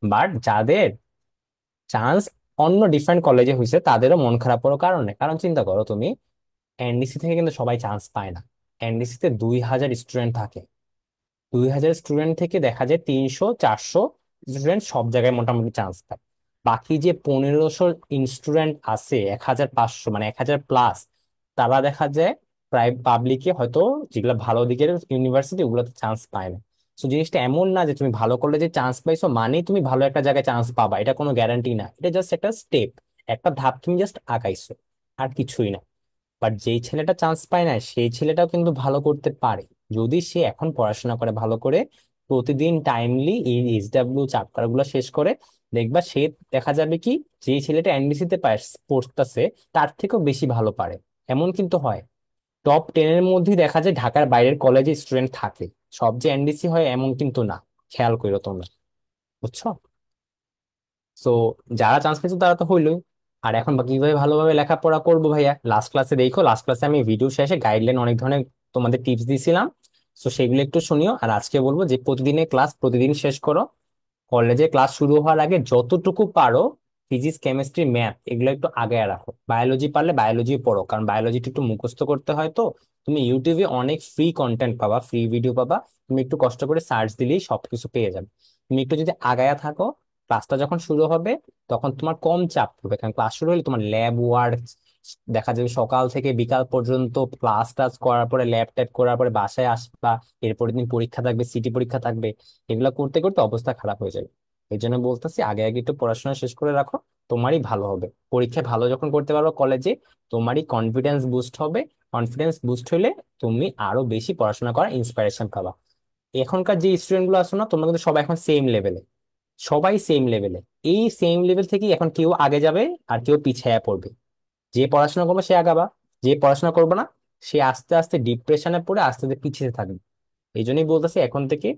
বাট যাদের চান্স অন্য ডিফারেন্ট কলেজে হয়েছে, তাদেরও মন খারাপ করার কারণ নেই। কারণ চিন্তা করো তুমি, এনডিসি থেকে কিন্তু সবাই চান্স পায় না। এনডিসি তে 2000 স্টুডেন্ট থাকে। 2000 স্টুডেন্ট থেকে দেখা যায় 300-400 স্টুডেন্ট সব জায়গায় মোটামুটি চান্স পায়। বাকি যে 1500 স্টুডেন্ট আছে, 1500 মানে 1000+, তারা দেখা যায় প্রায় পাবলিকে হয়তো, যেগুলো ভালো দিকের ইউনিভার্সিটি, ওগুলোতে চান্স পায় না। তো জিনিসটা এমন না যে তুমি ভালো কলেজে চান্স পাইছো মানেই তুমি ভালো একটা জায়গায় চান্স পাবা, এটা কোনো গ্যারান্টি না। এটা জাস্ট একটা স্টেপ, একটা ধাপ তুমি জাস্ট আগাইছো, আর কিছুই না। বাট যেই ছেলেটা চান্স পায় না, সেই ছেলেটাও কিন্তু ভালো করতে পারে, যদি সে এখন পড়াশোনা করে ভালো করে, প্রতিদিন টাইমলি এই এইচডাব্লিউ চ্যাপ্টার গুলো শেষ করে। দেখবা সে, দেখা যাবে কি, যে ছেলেটা এনডিসি তে পড়তেছে, তার থেকেও বেশি ভালো পারে। এমন কিন্তু হয়। টপ 10-এর মধ্যেই দেখা যায় ঢাকার বাইরের কলেজে স্টুডেন্ট থাকে। সব যে এনডিসি হয় এমন কিন্তু না। খেয়াল করো তোমরা, বুঝছো? সো যারা চান্স পেয়েছে তারা তো হইলোই। আর এখন বা কিভাবে ভালোভাবে লেখাপড়া করবো ভাইয়া, লাস্ট ক্লাসে দেখো, লাস্ট ক্লাসে আমি ভিডিও শেষে গাইডলাইন অনেক ধরনের তোমাদের টিপস দিয়েছিলাম। তো সেগুলো একটু শুনিও। আর আজকে বলবো যে প্রতিদিনের ক্লাস প্রতিদিন শেষ করো। কলেজে ক্লাস শুরু হওয়ার আগে যতটুকু পারো ফিজিক্স, কেমিস্ট্রি, ম্যাথ এগুলো একটু আগে রাখো। বায়োলজি পারলে বায়োলজি পড়ো, কারণ বায়োলজিটা একটু মুখস্থ করতে হয় তো। তুমি ইউটিউবে অনেক ফ্রি কন্টেন্ট পাবা, ফ্রি ভিডিও পাবা। তুমি একটু কষ্ট করে সার্চ দিলেই সবকিছু পেয়ে যাবে। তুমি একটু যদি আগায়া থাকো, ক্লাসটা যখন শুরু হবে তখন তোমার কম চাপ পড়বে, কারণ ক্লাস শুরু হলে তোমার ল্যাব ওয়ার্ক দেখা যাবে সকাল থেকে বিকাল পর্যন্ত। ক্লাস টাস করার পরে, ল্যাব ট্যাব করার পরে বাসায় আসবা, এরপরের দিন পরীক্ষা থাকবে, সিটি পরীক্ষা থাকবে। এগুলো করতে করতে অবস্থা খারাপ হয়ে যাবে। এই জন্য বলতেছি, আগে আগে একটু পড়াশোনা শেষ করে রাখো। তোমারই ভালো হবে, পরীক্ষায় ভালো যখন করতে পারবে কলেজে, তোমারই কনফিডেন্স বুস্ট হবে। কনফিডেন্স বুস্ট হলে তুমি আরো বেশি পড়াশোনা করার ইন্সপিরেশন পাবা। এখনকার যে স্টুডেন্ট গুলো আছো না, তোমরা কিন্তু সবাই এখন সেম লেভেলে, সবাই সেম লেভেলে। এই সেম লেভেল থেকে এখন কেউ আগে যাবে, আর কেউ পিছিয়ে পড়বে। যে পড়াশোনা করবে সে আগাবা, যে পড়াশোনা করবে না সে আস্তে আস্তে ডিপ্রেশনে পড়ে আস্তে আস্তে পিছিয়ে থাকবে। এই জন্যই বলতেছি, এখন থেকে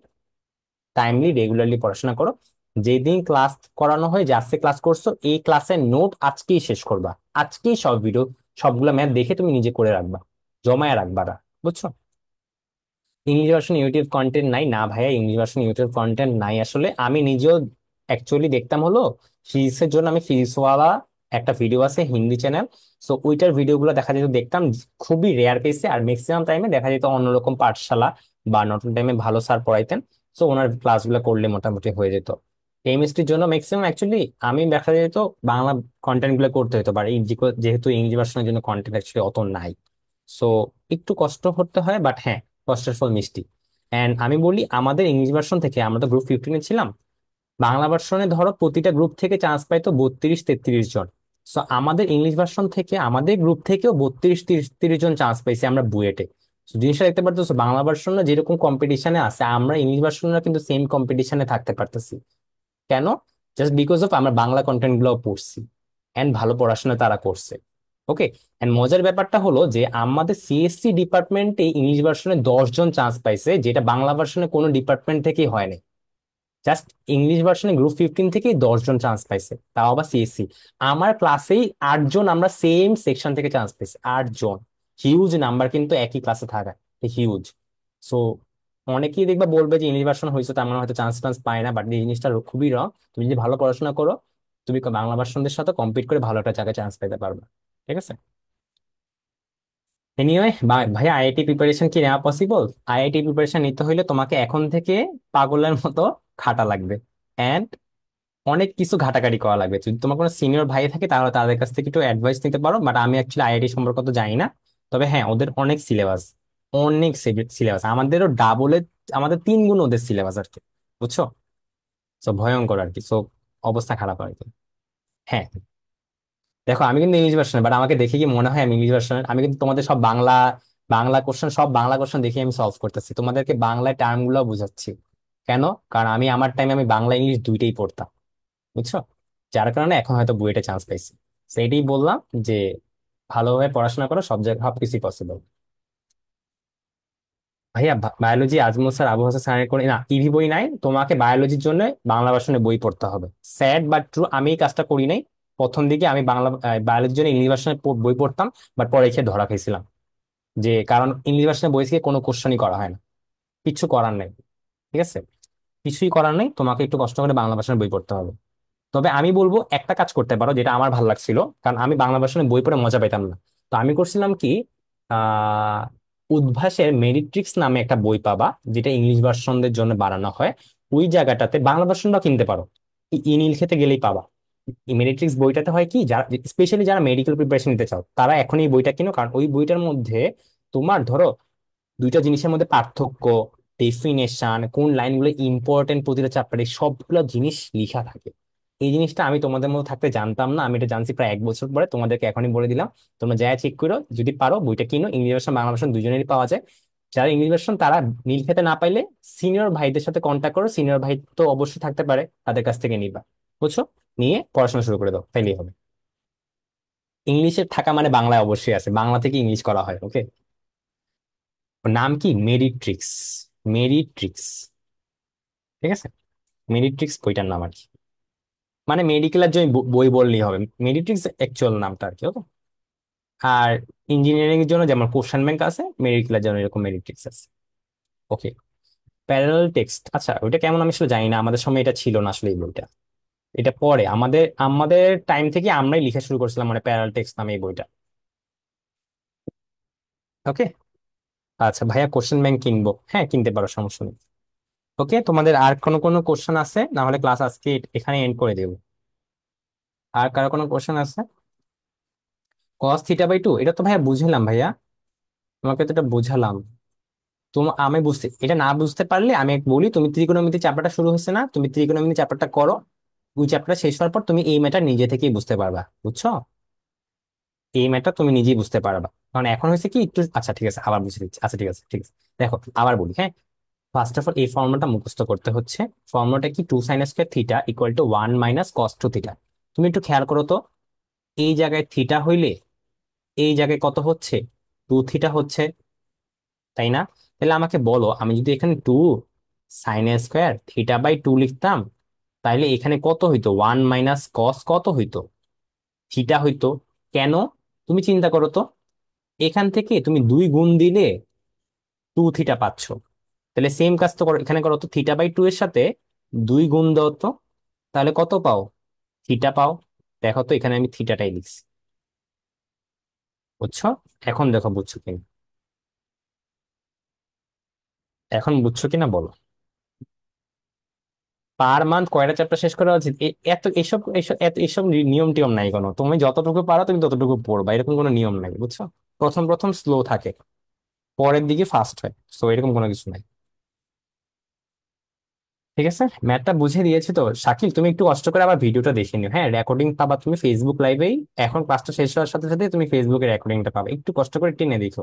টাইমলি রেগুলারলি পড়াশোনা করো। যেদিন ক্লাস করানো হয়, যে আজকে ক্লাস করছো, এই ক্লাসের নোট আজকেই শেষ করবা। আজকেই সব ভিডিও, সবগুলা ম্যাথ দেখে তুমি নিজে করে রাখবা, জমায় রাখবা না। বুঝছো? ইংলিশ ভার্সন ইউটিউব কন্টেন্ট নাই না ভাইয়া, ইংলিশ ভার্সন ইউটিউব কন্টেন্ট নাই। আসলে আমি নিজেও অ্যাকচুয়ালি দেখতাম হলো ফিজিক্সের জন্য, আমি ফিজিক্সওয়ালা একটা ভিডিও আছে হিন্দি চ্যানেল। সো ওইটার ভিডিও গুলো দেখা যেত, দেখতাম। খুবই রেয়ার কেসে, আর ম্যাক্সিমাম টাইমে দেখা যেত অন্যরকম পাঠশালা বা নতুন টাইমে ভালো স্যার পড়াইতেন। সো ওনার ক্লাসগুলো করলে মোটামুটি হয়ে যেত। কেমিস্ট্রির জন্য ম্যাক্সিমাম অ্যাকচুয়ালি আমি দেখা যেত বাংলা কন্টেন্ট গুলো করতে হতো, বা যেহেতু ইংরেজি ভার্সনের জন্য কন্টেন্ট অ্যাকচুয়ালি অত নাই। সো একটু কষ্ট করতে হয়, বাট হ্যাঁ, কষ্টের ফল মিষ্টি। এন্ড আমি বলি, আমাদের ইংলিশ ভার্সন থেকে, আমরা তো গ্রুপ 15-এ ছিলাম, বাংলা ভার্সনে ধরো প্রতিটা গ্রুপ থেকে চান্স পাইতো 32-33 জন। সো আমাদের ইংলিশ ভার্সন থেকে, আমাদের গ্রুপ থেকেও 32-33 জন চান্স পাইছি আমরা বুয়েটে। তো জিনিসটা দেখতে পারতেছো, বাংলা ভার্সনে যেরকম কম্পিটিশনে আছে, আমরা ইংলিশ ভার্সনে কিন্তু সেম কম্পিটিশনে থাকতে পারতেছি। কেন? জাস্ট বিকজ অফ আমরা বাংলা কন্টেন্ট গুলো পড়ছি, এন্ড ভালো পড়াশোনা তারা করছে। ওকে। এন্ড মজার ব্যাপারটা হলো যে আমাদের সিএসসি ডিপার্টমেন্টে ইংলিশ ভার্সনে 10 জন চান্স পাইছে, যেটা বাংলা ভার্সনে কোনো ডিপার্টমেন্ট থেকেই হয়নি। জাস্ট ইংলিশ ভার্সনে গ্রুপ 15 থেকে 10 জন চান্স পাইছে, তাও আবার সিএসসি। আমার ক্লাসেই 8 জন আমরা সেম সেকশন থেকে চান্স পেয়েছি, 8 জন। হিউজ নাম্বার কিন্তু একই ক্লাসে থাকা, হিউজ। সো অনেকেই দেখবা বলবে যে ইংলিশ ভার্সন হয়েছে তার মানে হয়তো চান্স টান্স পায় না, বাট এই জিনিসটা খুবই রং। তুমি যদি ভালো পড়াশোনা করো, তুমি বাংলা ভার্সনদের সাথে কম্পিট করে ভালো একটা জায়গায় চান্স পেতে পারবে। ঠিক আছে। এনিওয়ে, ভাই আইআইটি প্রিপারেশন কি নেওয়া পসিবল? আইআইটি প্রিপারেশন নিতে হইলে তোমাকে এখন থেকে পাগলের মতো খাটা লাগবে, এন্ড অনেক কিছু ঘাটাঘাটি করা লাগবে। যদি তোমার কোনো সিনিয়র ভাই থাকে তাহলে তাদের কাছ থেকে একটু অ্যাডভাইস নিতে পারো, বাট আমি অ্যাকচুয়ালি আইআইটি সম্পর্কে তো জানি না। তবে হ্যাঁ, ওদের অনেক সিলেবাস, অনেক সিলেবাস, আমাদেরও ডাবলে, আমাদের 3 গুণ ওদের সিলেবাস আর কি, বুঝছো? তো ভয়ঙ্কর আর কি, সো অবস্থা খারাপ আর কি। হ্যাঁ, দেখো আমি কিন্তু ইংলিশ ভার্সন, বাট আমাকে দেখে কি মনে হয় আমি ইংলিশ ভার্সনের? আমি কিন্তু তোমাদের সব বাংলা, বাংলা কোশ্চেন, সব বাংলা কোশ্চেন দেখে আমি সলভ করতেছি, তোমাদেরকে বাংলায় টার্ম গুলো বুঝাচ্ছি। কেন? কারণ আমি আমার টাইমে আমি বাংলা ইংলিশ দুইটাই পড়তাম, বুঝছো? যার কারণে এখন হয়তো বুয়েটে চান্স পাইছি। সেইটাই বললাম যে ভালোভাবে পড়াশোনা করো, সব জায়গায় সবকিছু পসিবল। ভাইয়া বায়োলজি আজমল স্যার, আবু হাসান স্যারের করে না, ইভি বই নাই, তোমাকে বায়োলজির জন্য বাংলা ভার্সনে বই পড়তে হবে। স্যাড বাট ট্রু, আমি এই কাজটা করি নাই। প্রথম দিকে আমি বাংলা বায়োলজির জন্য ইংলিশ ভার্সনে বই পড়তাম, বাট পরে খেয়ে ধরা খাইছিলাম। যে কারণ ইংলিশ ভার্সনে বই থেকে কোনো কোশ্চেনই করা হয় না, কিছু করার নেই। ঠিক আছে, কিছুই করার নেই, তোমাকে একটু কষ্ট করে বাংলা ভার্সনের বই পড়তে হবে। তবে আমি বলবো একটা কাজ করতে পারো, যেটা আমার ভালো লাগছিল, কারণ আমি বাংলা ভার্সনে বই পড়ে মজা পেতাম না। তো আমি করছিলাম কি, আহ উদ্ভাসের মেরিট্রিক্স নামে একটা বই পাবা, যেটা ইংলিশ ভার্সনদের জন্য বানানো হয়। ওই জায়গাটাতে বাংলা ভার্সনটাও কিনতে পারো, ইনিল খেতে গেলেই পাবা। মেরিট্রিক্স বইটাতে হয় কি, যারা স্পেশালি যারা মেডিকেল প্রিপারেশন নিতে চাও তারা এখন এই বইটা কিনো, কারণ ওই বইটার মধ্যে তোমার ধরো দুইটা জিনিসের মধ্যে পার্থক্য, ডেফিনেশন, কোন লাইনগুলো ইম্পর্টেন্ট প্রতিটা চ্যাপ্টারে, সবগুলো জিনিস লেখা থাকে। এই জিনিসটা আমি তোমাদের মধ্যে থাকতে জানতাম না, আমি এটা জানছি প্রায় 1 বছর পরে, তোমাদেরকে এখনই বলে দিলাম। তোমরা যা চেক করো, যদি পারো বইটা কিনো, ইংলিশ ভার্সন বাংলা ভার্সন দুজনেরই পাওয়া যায়। যারা ইংলিশ ভার্সন তারা নীল খেতে না পাইলে সিনিয়র ভাইদের সাথে কন্ট্যাক্ট করো, সিনিয়র ভাই তো অবশ্যই থাকতে পারে, তাদের কাছ থেকে নিবা। বুঝছো? নিয়ে পড়াশোনা শুরু করে দাও, তাইলেই হবে। ইংলিশে থাকা মানে বাংলায় অবশ্যই আছে, বাংলা থেকে ইংলিশ করা হয়, ওকে? ওর নাম কি? মেরিট্রিক্স, মেরিট্রিক্স। ঠিক আছে, মেরিট্রিক্স বইটার নাম আর কি। মানে মেডিকেলের জন্য বই বললেই হবে, মেরিট্রিক্স অ্যাকচুয়াল নামটা আর কি, ওকে? আর ইঞ্জিনিয়ারিং এর জন্য যেমন কোশ্চেন ব্যাংক আছে, মেডিকেলের জন্য এরকম মেরিট্রিক্স আছে। ওকে। প্যারালাল টেক্সট, আচ্ছা ওইটা কেমন আমি আসলে জানি না, আমাদের সময় এটা ছিল না আসলে এই বইটা। এটা পরে আমাদের আমাদের টাইম থেকে আমরাই লিখা শুরু করছিলাম, মানে প্যারালাল টেক্সট নামে এই বইটা। ওকে। আচ্ছা ভাইয়া, কোশ্চেন ব্যাংক কিনবো, হ্যাঁ কিনতে পারো, সমস্যা নেই। ওকে, তোমাদের আর কোনো কোনো কোশ্চেন আছে? না হলে ক্লাস আজকে এখানে এন্ড করে দেবো। আর কারো কোনো কোশ্চেন আছে? cos θ/2, এটা তো ভাইয়া বুঝলাম ভাইয়া, তোমাকে তো এটা বুঝালাম। আমি বুঝতে, এটা না বুঝতে পারলে আমি বলি, তুমি ত্রিকোণমিতি চ্যাপ্টারটা শুরু হচ্ছে না, তুমি ত্রিকোণমিতি চ্যাপ্টারটা করো। ওই চ্যাপ্টার শেষ হওয়ার পর তুমি এই ম্যাটার নিজে থেকেই বুঝতে পারবা, বুঝছো? এই ম্যাটার তুমি নিজেই বুঝতে পারবা। কারণ এখন হয়েছে কি একটু, আচ্ছা ঠিক আছে আবার বুঝে দিচ্ছি, আচ্ছা ঠিক আছে ঠিক আছে। দেখো আবার বলি, হ্যাঁ। ফার্স্ট অফ অল এই ফর্মুলাটা মুখস্থ করতে হচ্ছে। ফর্মুলাটা কি? 2 sin² θ = 1 - cos 2 θ। তুমি একটু খেয়াল করো তো, এই জায়গায় থিটা হইলে এই জায়গায় কত হচ্ছে? 2 θ হচ্ছে, তাই না? তাহলে আমাকে বলো, আমি যদি এখানে 2 sin² θ/2 লিখতাম, তাইলে এখানে কত হইতো? 1 - cos কত হইতো? থিটা হইতো। কেন? তুমি চিন্তা করো তো, এখান থেকে তুমি 2 গুণ দিলে 2 θ পাচ্ছ। তাহলে সেম কাজ তো করো, এখানে করো তো, θ/2 এর সাথে 2 গুণ দাও তো, তাহলে কত পাও? থিটা পাও। দেখো তো, এখানে আমি থিটাটাই লিখছি, বুঝছো? এখন দেখো বুঝছো কিনা, এখন বুঝছো কিনা বলো। পার মান্থ কয়টা চ্যাপ্টার শেষ করা উচিত? এত এসব এসব এত এসব নিয়ম টিয়ম নাই কোনো, তুমি যতটুকু পারো তুমি ততটুকু পড়বা, এরকম কোনো নিয়ম নাই, বুঝছো? প্রথম প্রথম স্লো থাকে, পরের দিকে ফাস্ট হয়, তো এরকম কোনো কিছু নাই। ঠিক আছে, ম্যাথটা বুঝে দিয়েছি তো শাকিল, তুমি একটু কষ্ট করে আবার ভিডিওটা দেখে নিও, হ্যাঁ? রেকর্ডিং পাবা তুমি ফেসবুক লাইভেই, এখন ক্লাসটা শেষ হওয়ার সাথে সাথে তুমি ফেসবুকে রেকর্ডিংটা পাবে, একটু কষ্ট করে টেনে দেখো।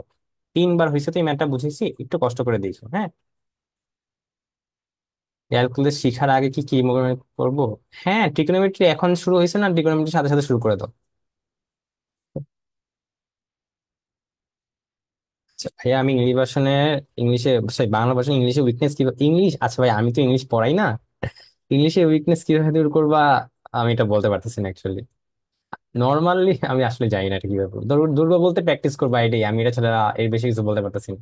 3বার হয়েছে তো এই ম্যাথটা বুঝেছি, একটু কষ্ট করে দেখো, হ্যাঁ? ক্যালকুলাস শিখার আগে কি কি মনে করবো? হ্যাঁ, ট্রিগোনোমেট্রি এখন শুরু হয়েছে না, ট্রিগোনোমেট্রির সাথে সাথে শুরু করে দাও। আচ্ছা ভাইয়া, আমি ইংলিশ ভার্সনে, ইংলিশে, সরি বাংলা ভার্সন ইংলিশে উইকনেস কি? ইংলিশ, আচ্ছা ভাই আমি তো ইংলিশ পড়াই না, ইংলিশে উইকনেস কিভাবে দূর করবা, আমি এটা বলতে পারতেছি না অ্যাকচুয়ালি। নর্মালি আমি আসলে জানি না এটা কিভাবে করবো। দুর্বল বলতে প্র্যাকটিস করবো এটাই, আমি এটা ছাড়া এর বেশি কিছু বলতে পারতেছি না।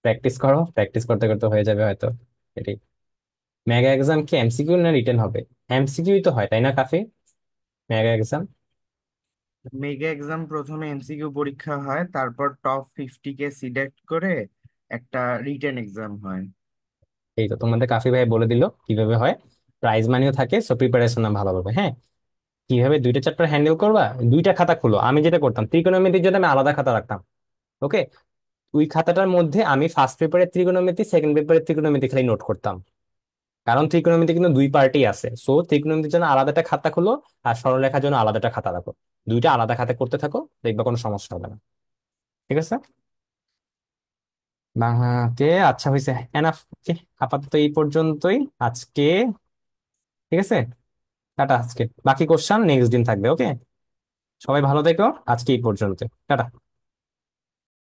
প্র্যাকটিস করো, প্র্যাকটিস করতে করতে হয়ে যাবে হয়তো। এটাই। মেগা এক্সাম কি এমসিকিউ না রিটেন হবে? এমসিকিউই তো হয় তাই না কাফি, মেগা এক্সাম? মেগা এক্সাম প্রথমে এমসিকিউ পরীক্ষা হয়, তারপর টপ 50 কে সিলেক্ট করে একটা রিটেন এক্সাম হয়। এই তো তোমাদের কাফি ভাই বলে দিল কিভাবে হয়। প্রাইজ মানিও থাকে, সো প্রিপারেশন ভালো হবে। হ্যাঁ, কিভাবে দুইটা চ্যাপ্টার হ্যান্ডেল করবা, দুইটা খাতা খুলো। আমি যেটা করতাম ত্রিকোণমিতির জন্য আমি আলাদা খাতা রাখতাম। ওকে, ওই খাতাটার মধ্যে আমি ফার্স্ট পেপারে ত্রিকোণমিতি, সেকেন্ড পেপারে ত্রিকোণমিতি খালি নোট করতাম। কারণ ত্রিকোণমিতি কিন্তু দুই পার্টি আছে, সো ত্রিকোণমিতির জন্য আলাদা একটা খাতা খুলো, আর সরলরেখার জন্য আলাদা একটা খাতা রাখো। দুইটা আলাদা খাতা করতে থাকো, দেখবা কোনো সমস্যা হবে না। ঠিক আছে। বাংলাতে আচ্ছা হয়েছে, এনাফ। আপাতত এই পর্যন্তই আজকে। ঠিক আছে, টাটা। আজকে বাকি কোশ্চেন নেক্সট দিন থাকবে। ওকে, সবাই ভালো থেকো। আজকে এই পর্যন্ত। টাটা।